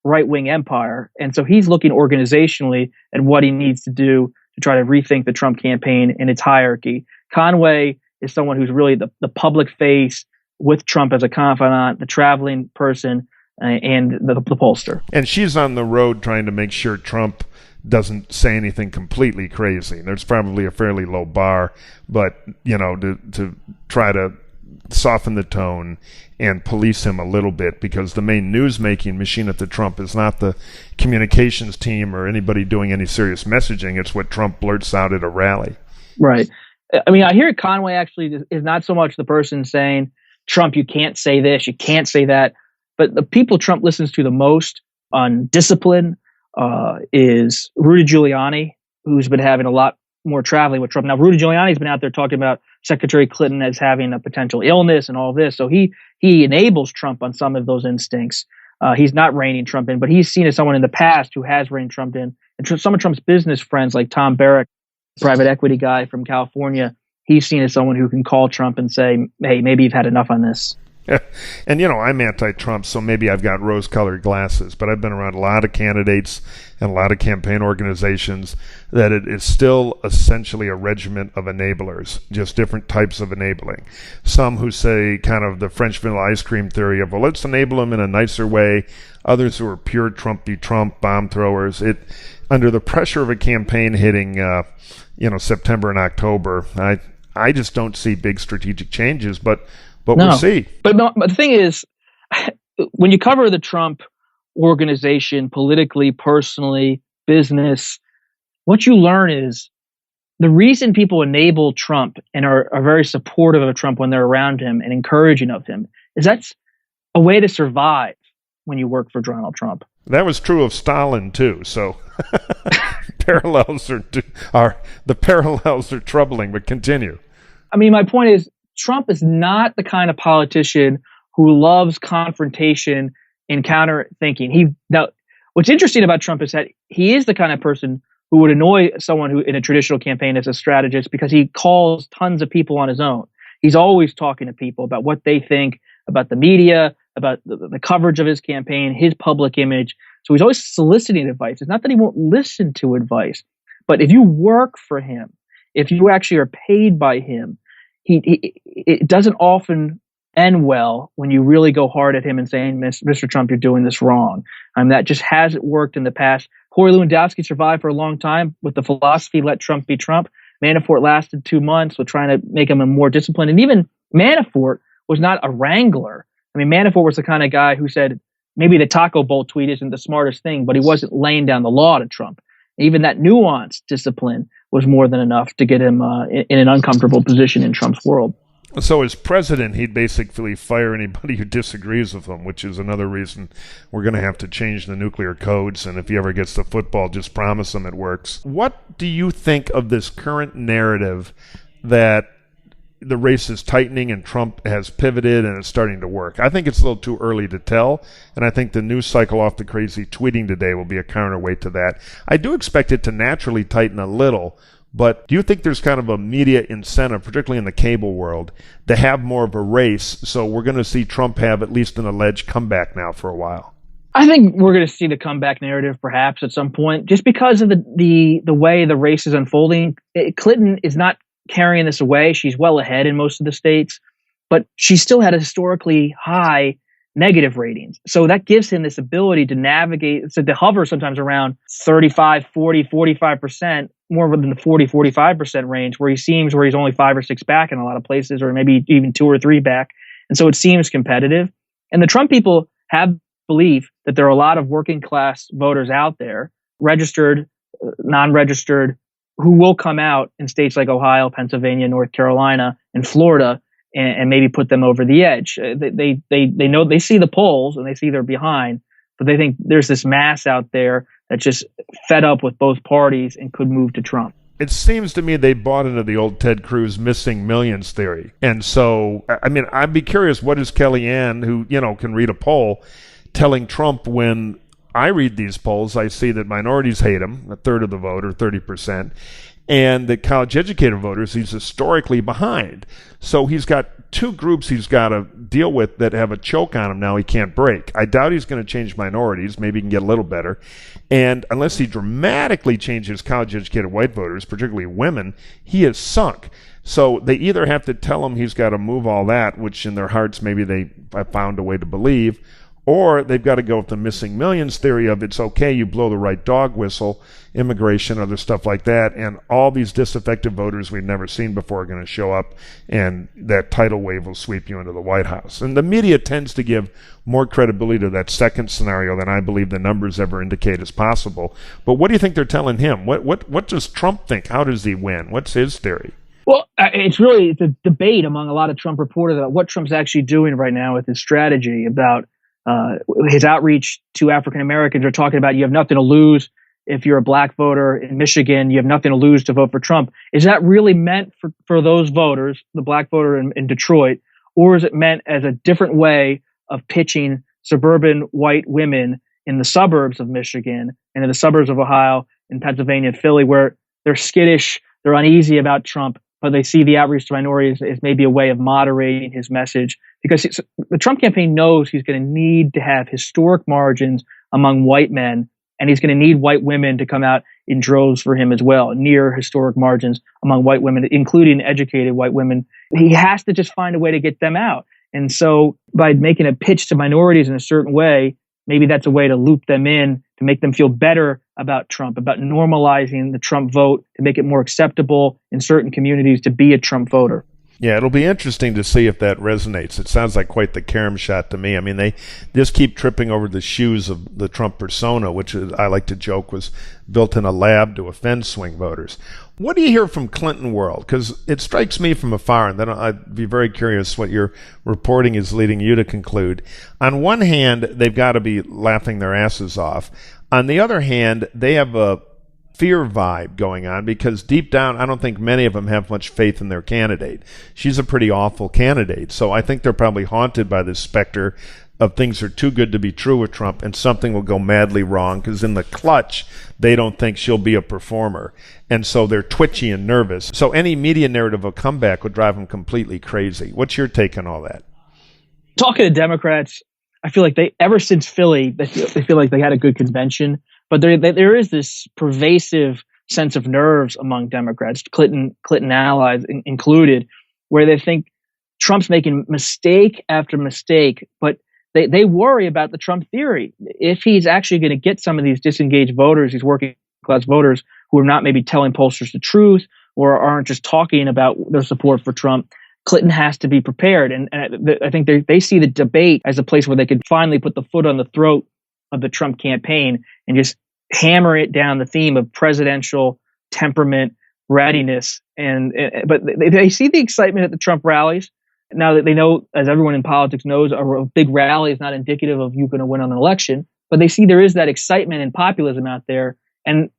Speaker 10: right-wing empire. And so he's looking organizationally at what he needs to do to try to rethink the Trump campaign and its hierarchy. Conway is someone who's really the public face with Trump as a confidant, the traveling person, and the pollster.
Speaker 8: And she's on the road trying to make sure Trump doesn't say anything completely crazy. There's probably a fairly low bar, but, to try to soften the tone and police him a little bit, because the main news-making machine at the Trump is not the communications team or anybody doing any serious messaging. It's what Trump blurts out at a rally.
Speaker 10: Right. I mean, I hear Conway actually is not so much the person saying, Trump, you can't say this, you can't say that. But the people Trump listens to the most on discipline is Rudy Giuliani, who's been having a lot more traveling with Trump. Now, Rudy Giuliani's been out there talking about Secretary Clinton as having a potential illness and all of this. So he enables Trump on some of those instincts. He's not reining Trump in, but he's seen as someone in the past who has reined Trump in. And some of Trump's business friends, like Tom Barrack, private equity guy from California, he's seen as someone who can call Trump and say, hey, maybe you've had enough on this.
Speaker 8: And, I'm anti-Trump, so maybe I've got rose-colored glasses, but I've been around a lot of candidates and a lot of campaign organizations that it is still essentially a regiment of enablers, just different types of enabling. Some who say kind of the French vanilla ice cream theory of, well, let's enable them in a nicer way. Others who are pure Trump bomb throwers. Under the pressure of a campaign hitting, September and October, I just don't see big strategic changes, but we'll see.
Speaker 10: But the thing is, when you cover the Trump organization politically, personally, business, what you learn is the reason people enable Trump and are very supportive of Trump when they're around him and encouraging of him is that's a way to survive when you work for Donald Trump.
Speaker 8: That was true of Stalin too. So parallels are troubling. But continue.
Speaker 10: I mean, my point is, Trump is not the kind of politician who loves confrontation and counter thinking. Now, what's interesting about Trump is that he is the kind of person who would annoy someone who in a traditional campaign as a strategist because he calls tons of people on his own. He's always talking to people about what they think about the media, about the coverage of his campaign, his public image. So he's always soliciting advice. It's not that he won't listen to advice, but if you work for him, if you actually are paid by him, it doesn't often end well when you really go hard at him and saying, Mr. Trump, you're doing this wrong. That just hasn't worked in the past. Corey Lewandowski survived for a long time with the philosophy, let Trump be Trump. Manafort lasted 2 months with trying to make him a more disciplined. And even Manafort was not a wrangler. I mean, Manafort was the kind of guy who said, maybe the Taco Bowl tweet isn't the smartest thing, but he wasn't laying down the law to Trump. Even that nuanced discipline was more than enough to get him in an uncomfortable position in Trump's world.
Speaker 8: So as president, he'd basically fire anybody who disagrees with him, which is another reason we're going to have to change the nuclear codes. And if he ever gets the football, just promise him it works. What do you think of this current narrative that the race is tightening and Trump has pivoted and it's starting to work? I think it's a little too early to tell, and I think the news cycle off the crazy tweeting today will be a counterweight to that. I do expect it to naturally tighten a little, but do you think there's kind of a media incentive, particularly in the cable world, to have more of a race, so we're going to see Trump have at least an alleged comeback now for a while?
Speaker 10: I think we're going to see the comeback narrative perhaps at some point, just because of the way the race is unfolding. Clinton is not carrying this away. She's well ahead in most of the states, but she still had a historically high negative ratings. So that gives him this ability to navigate, so to hover sometimes around 35, 40, 45%, more than the 40, 45% range, where he's only 5 or 6 back in a lot of places, or maybe even 2 or 3 back. And so it seems competitive. And the Trump people have belief that there are a lot of working class voters out there, registered, non-registered, who will come out in states like Ohio, Pennsylvania, North Carolina, and Florida, and maybe put them over the edge. They know, they see the polls and they see they're behind, but they think there's this mass out there that's just fed up with both parties and could move to Trump.
Speaker 8: It seems to me they bought into the old Ted Cruz missing millions theory. And so, I mean, I'd be curious, what is Kellyanne, who, can read a poll, telling Trump when I read these polls? I see that minorities hate him, a third of the vote, or 30%, and that college-educated voters, he's historically behind. So he's got 2 groups he's got to deal with that have a choke on him now he can't break. I doubt he's going to change minorities. Maybe he can get a little better. And unless he dramatically changes college-educated white voters, particularly women, he is sunk. So they either have to tell him he's got to move all that, which in their hearts maybe they have found a way to believe, or they've got to go with the missing millions theory of it's okay, you blow the right dog whistle, immigration, other stuff like that, and all these disaffected voters we've never seen before are going to show up, and that tidal wave will sweep you into the White House. And the media tends to give more credibility to that second scenario than I believe the numbers ever indicate is possible. But what do you think they're telling him? What does Trump think? How does he win? What's his theory?
Speaker 10: Well, it's really the debate among a lot of Trump reporters about what Trump's actually doing right now with his strategy about his outreach to African Americans. Are talking about you have nothing to lose if you're a black voter in Michigan. You have nothing to lose to vote for Trump. Is that really meant for those voters, the black voter in Detroit, or is it meant as a different way of pitching suburban white women in the suburbs of Michigan and in the suburbs of Ohio and Pennsylvania and Philly, where they're skittish, they're uneasy about Trump, but they see the outreach to minorities as maybe a way of moderating his message because the Trump campaign knows he's going to need to have historic margins among white men, and he's going to need white women to come out in droves for him as well, near historic margins among white women, including educated white women. He has to just find a way to get them out. And so by making a pitch to minorities in a certain way, maybe that's a way to loop them in, to make them feel better about Trump, about normalizing the Trump vote, to make it more acceptable in certain communities to be a Trump voter.
Speaker 8: Yeah, it'll be interesting to see if that resonates. It sounds like quite the carom shot to me. I mean, they just keep tripping over the shoes of the Trump persona, which I like to joke was built in a lab to offend swing voters. What do you hear from Clinton world? Because it strikes me from afar, and then I'd be very curious what your reporting is leading you to conclude. On one hand, they've got to be laughing their asses off. On the other hand, they have a fear vibe going on because deep down, I don't think many of them have much faith in their candidate. She's a pretty awful candidate. So I think they're probably haunted by this specter of things are too good to be true with Trump and something will go madly wrong because in the clutch, they don't think she'll be a performer. And so they're twitchy and nervous. So any media narrative of comeback would drive them completely crazy. What's your take on all that?
Speaker 10: Talking to Democrats, I feel like ever since Philly, they feel like they had a good convention. But there is this pervasive sense of nerves among Democrats, Clinton allies included, where they think Trump's making mistake after mistake, but they worry about the Trump theory. If he's actually going to get some of these disengaged voters, these working class voters who are not maybe telling pollsters the truth or aren't just talking about their support for Trump, Clinton has to be prepared. And I think they see the debate as a place where they could finally put the foot on the throat of the Trump campaign and just hammer it down the theme of presidential temperament, readiness. But they see the excitement at the Trump rallies. Now that they know, as everyone in politics knows, a big rally is not indicative of you going to win on an election, but they see there is that excitement and populism out there. And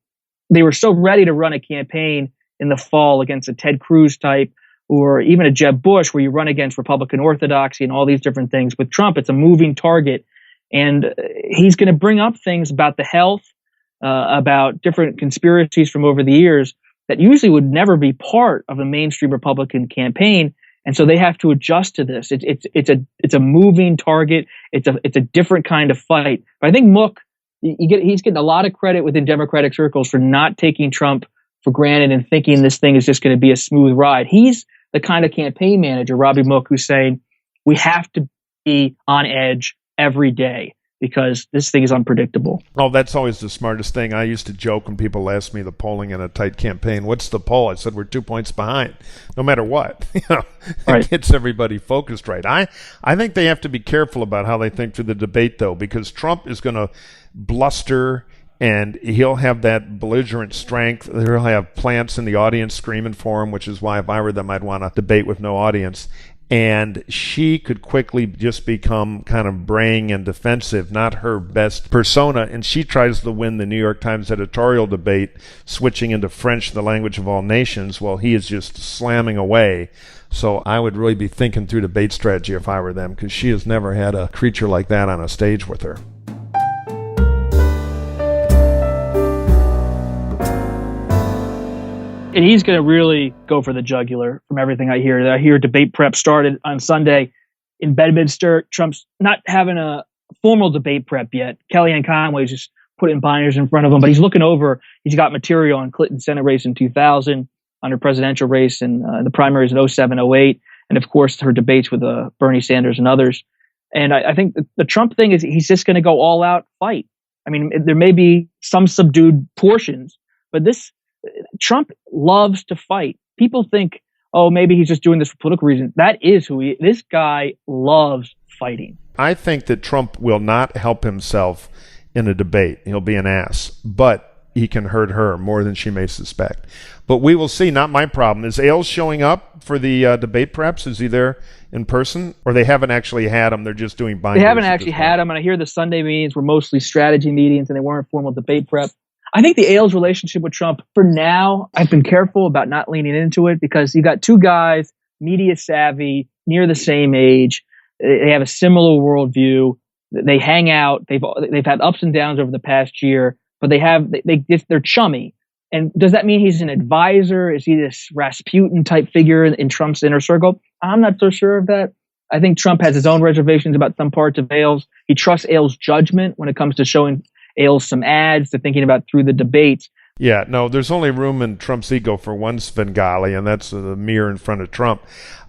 Speaker 10: they were so ready to run a campaign in the fall against a Ted Cruz type or even a Jeb Bush, where you run against Republican orthodoxy and all these different things. With Trump, it's a moving target. And he's going to bring up things about the health, about different conspiracies from over the years that usually would never be part of a mainstream Republican campaign. And so they have to adjust to this. It's a moving target. It's a different kind of fight. But I think Mook, he's getting a lot of credit within Democratic circles for not taking Trump for granted and thinking this thing is just going to be a smooth ride. He's the kind of campaign manager, Robbie Mook, who's saying we have to be on edge every day because this thing is unpredictable.
Speaker 8: Oh, that's always the smartest thing. I used to joke when people asked me the polling in a tight campaign, what's the poll? I said, we're 2 points behind, no matter what. It gets everybody focused right. I think they have to be careful about how they think through the debate, though, because Trump is going to bluster and he'll have that belligerent strength. He'll have plants in the audience screaming for him, which is why if I were them, I'd want to debate with no audience. And she could quickly just become kind of braying and defensive, not her best persona. And she tries to win the New York Times editorial debate, switching into French, the language of all nations, while he is just slamming away. So I would really be thinking through debate strategy if I were them, because she has never had a creature like that on a stage with her.
Speaker 10: And he's going to really go for the jugular from everything I hear. I hear debate prep started on Sunday in Bedminster. Trump's not having a formal debate prep yet. Kellyanne Conway's just putting binders in front of him, but he's looking over. He's got material on Clinton's Senate race in 2000, on her presidential race in the primaries in 07, 08, and of course her debates with Bernie Sanders and others. And I think the Trump thing is he's just going to go all out fight. I mean, there may be some subdued portions, but Trump loves to fight. People think, oh, maybe he's just doing this for political reasons. That is who he is. This guy loves fighting.
Speaker 8: I think that Trump will not help himself in a debate. He'll be an ass, but he can hurt her more than she may suspect. But we will see. Not my problem. Is Ailes showing up for the debate preps? Is he there in person? Or they haven't actually had him? They're just doing binders?
Speaker 10: They haven't actually had him. And I hear the Sunday meetings were mostly strategy meetings and they weren't formal debate prep. I think the Ailes relationship with Trump, for now, I've been careful about not leaning into it because you got two guys, media savvy, near the same age. They have a similar worldview. They hang out. They've had ups and downs over the past year, but they're chummy. And does that mean he's an advisor? Is he this Rasputin type figure in Trump's inner circle? I'm not so sure of that. I think Trump has his own reservations about some parts of Ailes. He trusts Ailes' judgment when it comes to showing Ailes some ads, to thinking about through the debates.
Speaker 8: Yeah, no, there's only room in Trump's ego for one Svengali, and that's the mirror in front of Trump.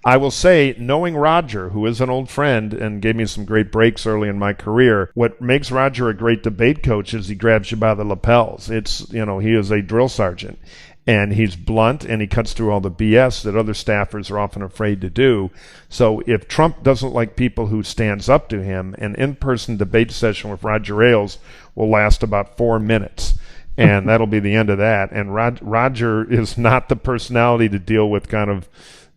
Speaker 8: I will say, knowing Roger, who is an old friend and gave me some great breaks early in my career, what makes Roger a great debate coach is he grabs you by the lapels. He is a drill sergeant, and he's blunt, and he cuts through all the BS that other staffers are often afraid to do. So if Trump doesn't like people who stands up to him, an in-person debate session with Roger Ailes will last about 4 minutes. And that'll be the end of that. And Roger is not the personality to deal with kind of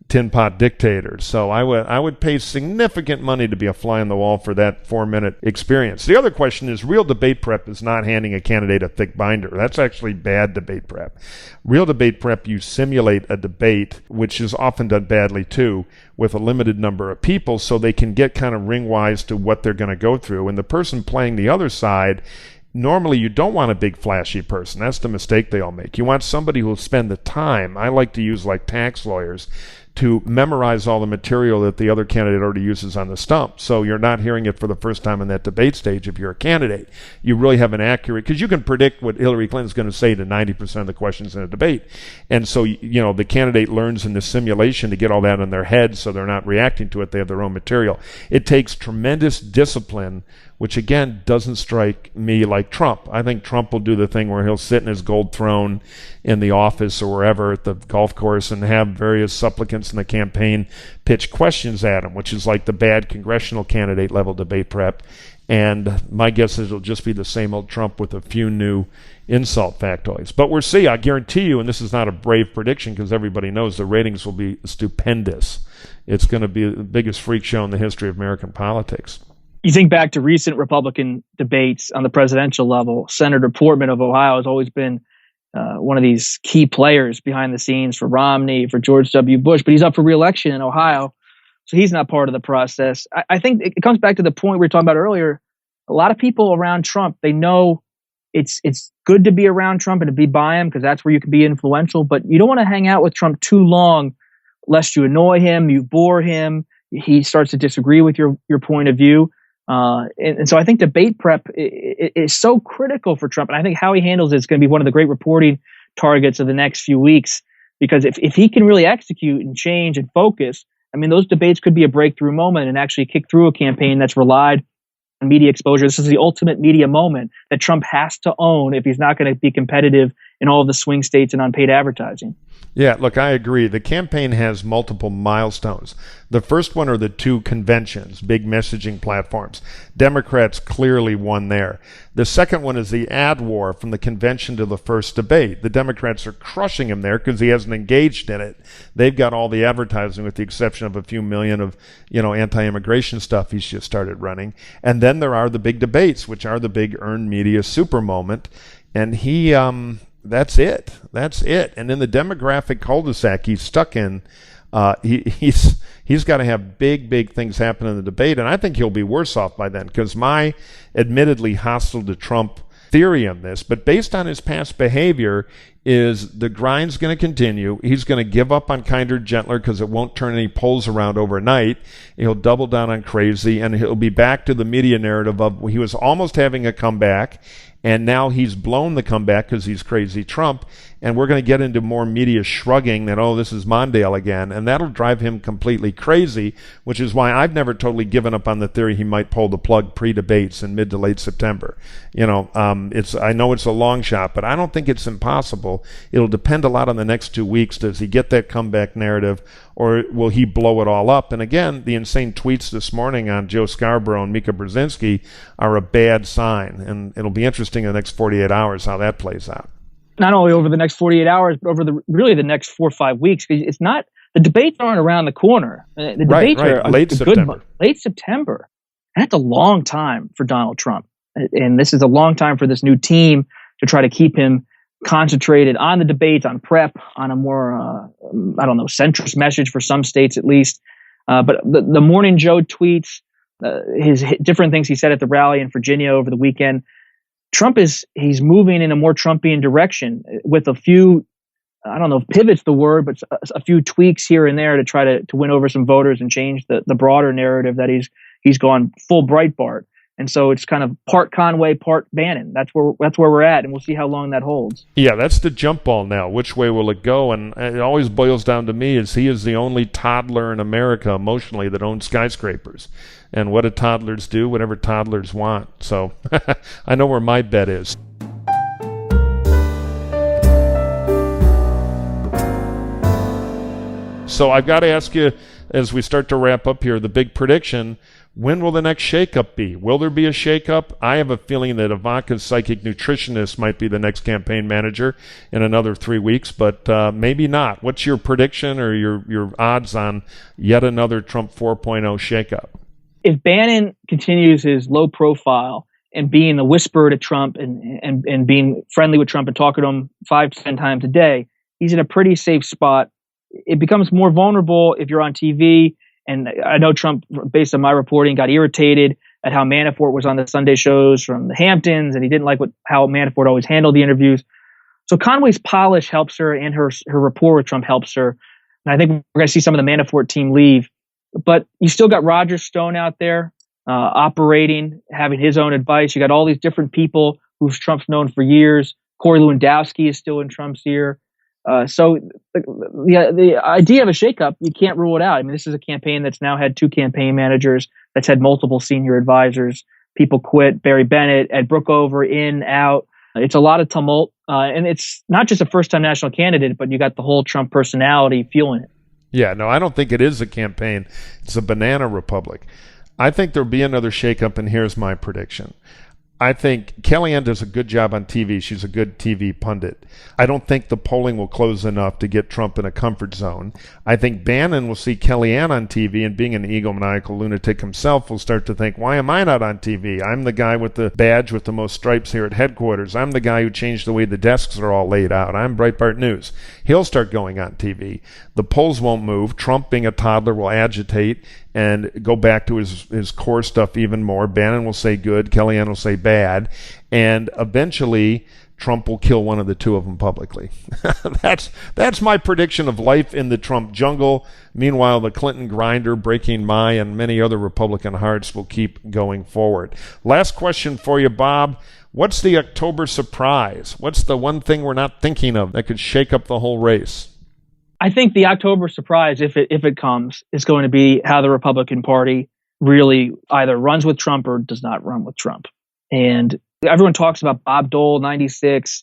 Speaker 8: tin pot dictators. So I would pay significant money to be a fly on the wall for that 4-minute experience. The other question is, real debate prep is not handing a candidate a thick binder. That's actually bad debate prep. Real debate prep, you simulate a debate, which is often done badly too, with a limited number of people so they can get kind of ring-wise to what they're going to go through. And the person playing the other side, normally you don't want a big flashy person. That's the mistake they all make. You want somebody who will spend the time, I like to use like tax lawyers, to memorize all the material that the other candidate already uses on the stump. So you're not hearing it for the first time in that debate stage if you're a candidate. You really have an accurate, because you can predict what Hillary Clinton's going to say to 90% of the questions in a debate. And so, the candidate learns in the simulation to get all that in their head so they're not reacting to it. They have their own material. It takes tremendous discipline, which again doesn't strike me like Trump. I think Trump will do the thing where he'll sit in his gold throne in the office or wherever at the golf course and have various supplicants in the campaign pitch questions at him, which is like the bad congressional candidate level debate prep. And my guess is it'll just be the same old Trump with a few new insult factoids. But we'll see. I guarantee you, and this is not a brave prediction because everybody knows the ratings will be stupendous. It's going to be the biggest freak show in the history of American politics.
Speaker 10: You think back to recent Republican debates on the presidential level, Senator Portman of Ohio has always been one of these key players behind the scenes for Romney, for George W. Bush, but he's up for re-election in Ohio, so he's not part of the process. I think it comes back to the point we were talking about earlier. A lot of people around Trump, they know it's good to be around Trump and to be by him because that's where you can be influential, but you don't want to hang out with Trump too long lest you annoy him, you bore him, he starts to disagree with your point of view. And so I think debate prep is so critical for Trump. And I think how he handles it is going to be one of the great reporting targets of the next few weeks, because if he can really execute and change and focus, I mean, those debates could be a breakthrough moment and actually kick through a campaign that's relied on media exposure. This is the ultimate media moment that Trump has to own if he's not going to be competitive in all of the swing states and on paid advertising.
Speaker 8: Yeah, look, I agree. The campaign has multiple milestones. The first one are the two conventions, big messaging platforms. Democrats clearly won there. The second one is the ad war from the convention to the first debate. The Democrats are crushing him there because he hasn't engaged in it. They've got all the advertising with the exception of a few million of, anti-immigration stuff he's just started running. And then there are the big debates, which are the big earned media super moment. And he, that's it. And in the demographic cul-de-sac he's stuck in, he's got to have big things happen in the debate, and I think he'll be worse off by then, because my admittedly hostile to Trump theory on this, but based on his past behavior, is the grind's going to continue. He's going to give up on kinder, gentler because it won't turn any polls around overnight. He'll double down on crazy, and he'll be back to the media narrative of he was almost having a comeback, and now he's blown the comeback because he's crazy Trump. And we're going to get into more media shrugging that, this is Mondale again. And that'll drive him completely crazy, which is why I've never totally given up on the theory he might pull the plug pre-debates in mid to late September. I know it's a long shot, but I don't think it's impossible. It'll depend a lot on the next 2 weeks. Does he get that comeback narrative, or will he blow it all up? And again, the insane tweets this morning on Joe Scarborough and Mika Brzezinski are a bad sign. And it'll be interesting in the next 48 hours how that plays out.
Speaker 10: Not only over the next 48 hours, but over the next 4 or 5 weeks. It's not, the debates aren't around the corner. The debates are
Speaker 8: late September.
Speaker 10: Late September. And that's a long time for Donald Trump. And this is a long time for this new team to try to keep him concentrated on the debates, on prep, on a more, centrist message for some states at least. But the Morning Joe tweets, his different things he said at the rally in Virginia over the weekend, he's moving in a more Trumpian direction with a few I don't know if pivot's the word, but a few tweaks here and there to try to win over some voters and change the broader narrative that he's gone full Breitbart. And so it's kind of part Conway, part Bannon. That's where we're at, and we'll see how long that holds.
Speaker 8: Yeah, that's the jump ball now. Which way will it go? And it always boils down to me is he is the only toddler in America emotionally that owns skyscrapers. And what do toddlers do? Whatever toddlers want. So I know where my bet is. So I've got to ask you, as we start to wrap up here, the big prediction, when will the next shakeup be? Will there be a shakeup? I have a feeling that Ivanka's psychic nutritionist might be the next campaign manager in another 3 weeks, but maybe not. What's your prediction or your odds on yet another Trump 4.0 shakeup?
Speaker 10: If Bannon continues his low profile and being the whisperer to Trump and being friendly with Trump and talking to him 5 to 10 times a day, he's in a pretty safe spot. It becomes more vulnerable if you're on TV. And I know Trump, based on my reporting, got irritated at how Manafort was on the Sunday shows from the Hamptons, and he didn't like how Manafort always handled the interviews. So Conway's polish helps her, and her rapport with Trump helps her. And I think we're going to see some of the Manafort team leave. But you still got Roger Stone out there operating, having his own advice. You got all these different people who Trump's known for years. Corey Lewandowski is still in Trump's ear. So the idea of a shakeup, you can't rule it out. I mean, this is a campaign that's now had 2 campaign managers, that's had multiple senior advisors. People quit, Barry Bennett, Ed Brookover, in, out. It's a lot of tumult. And it's not just a first-time national candidate, but you got the whole Trump personality fueling it.
Speaker 8: Yeah, no, I don't think it is a campaign. It's a banana republic. I think there'll be another shakeup, and here's my prediction. I think Kellyanne does a good job on TV. She's a good TV pundit. I don't think the polling will close enough to get Trump in a comfort zone. I think Bannon will see Kellyanne on TV, and being an egomaniacal lunatic himself, will start to think, why am I not on TV? I'm the guy with the badge with the most stripes here at headquarters. I'm the guy who changed the way the desks are all laid out. I'm Breitbart News. He'll start going on TV. The polls won't move. Trump, being a toddler, will agitate and go back to his core stuff even more. Bannon will say good, Kellyanne will say bad, and eventually Trump will kill one of the two of them publicly. That's my prediction of life in the Trump jungle. Meanwhile, the Clinton grinder breaking my and many other Republican hearts will keep going forward. Last question for you, Bob. What's the October surprise? What's the one thing we're not thinking of that could shake up the whole race?
Speaker 10: I think the October surprise, if it comes, is going to be how the Republican Party really either runs with Trump or does not run with Trump. And everyone talks about Bob Dole, 96.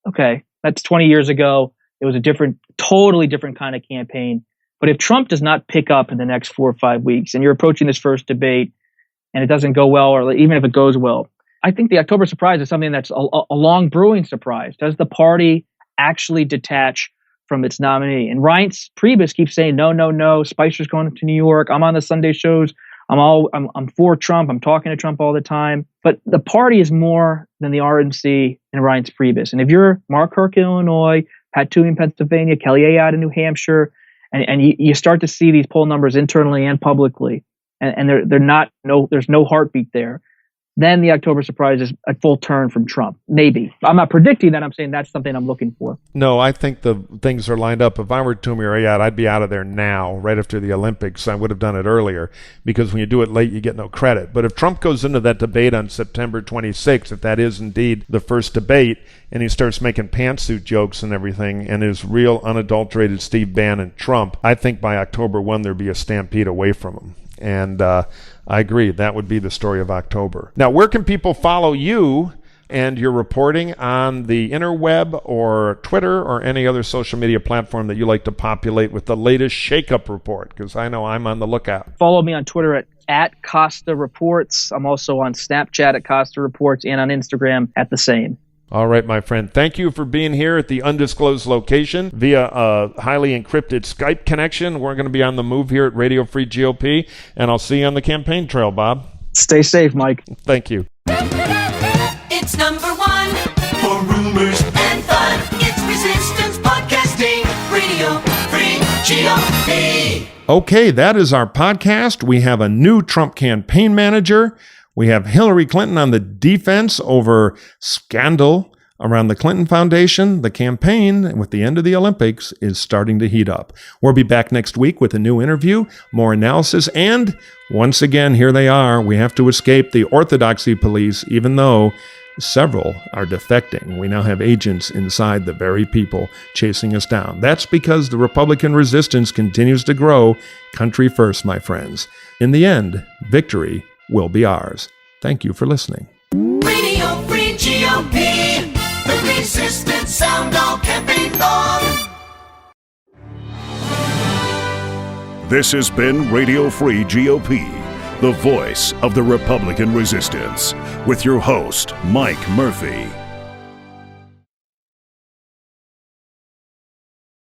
Speaker 10: Okay, that's 20 years ago. It was a totally different kind of campaign. But if Trump does not pick up in the next 4 or 5 weeks, and you're approaching this first debate, and it doesn't go well, or even if it goes well, I think the October surprise is something that's a long brewing surprise. Does the party actually detach from its nominee? And Ryan Priebus keeps saying, no, Spicer's going to New York. I'm on the Sunday shows. I'm for Trump. I'm talking to Trump all the time. But the party is more than the RNC and Ryan Priebus. And if you're Mark Kirk in Illinois, Pat Toomey in Pennsylvania, Kelly Ayotte in New Hampshire, and you start to see these poll numbers internally and publicly, and there's no heartbeat there, then the October surprise is a full turn from Trump. Maybe. I'm not predicting that. I'm saying that's something I'm looking for.
Speaker 8: No, I think the things are lined up. If I were Toomey or Ayotte, I'd be out of there now, right after the Olympics. I would have done it earlier, because when you do it late, you get no credit. But if Trump goes into that debate on September 26th, if that is indeed the first debate, and he starts making pantsuit jokes and everything, and is real unadulterated Steve Bannon Trump, I think by October 1, there'd be a stampede away from him. And I agree, that would be the story of October. Now, where can people follow you and your reporting on the interweb or Twitter or any other social media platform that you like to populate with the latest shakeup report? Because I know I'm on the lookout.
Speaker 10: Follow me on Twitter at Costa Reports. I'm also on Snapchat at Costa Reports and on Instagram at the same.
Speaker 8: All right, my friend. Thank you for being here at the undisclosed location via a highly encrypted Skype connection. We're going to be on the move here at Radio Free GOP, and I'll see you on the campaign trail, Bob.
Speaker 10: Stay safe, Mike.
Speaker 8: Thank you.
Speaker 9: It's number one for rumors and fun. It's Resistance Podcasting, Radio Free GOP.
Speaker 8: Okay, that is our podcast. We have a new Trump campaign manager. We have Hillary Clinton on the defense over scandal Around the Clinton Foundation, the campaign with the end of the Olympics is starting to heat up. We'll be back next week with a new interview, more analysis, and once again, here they are. We have to escape the orthodoxy police, even though several are defecting. We now have agents inside the very people chasing us down. That's because the Republican resistance continues to grow. Country first, my friends. In the end, victory will be ours. Thank you for listening.
Speaker 9: Radio Free GOP, the resistant sound all campaign long.
Speaker 1: This has been Radio Free GOP, the voice of the Republican resistance, with your host, Mike Murphy.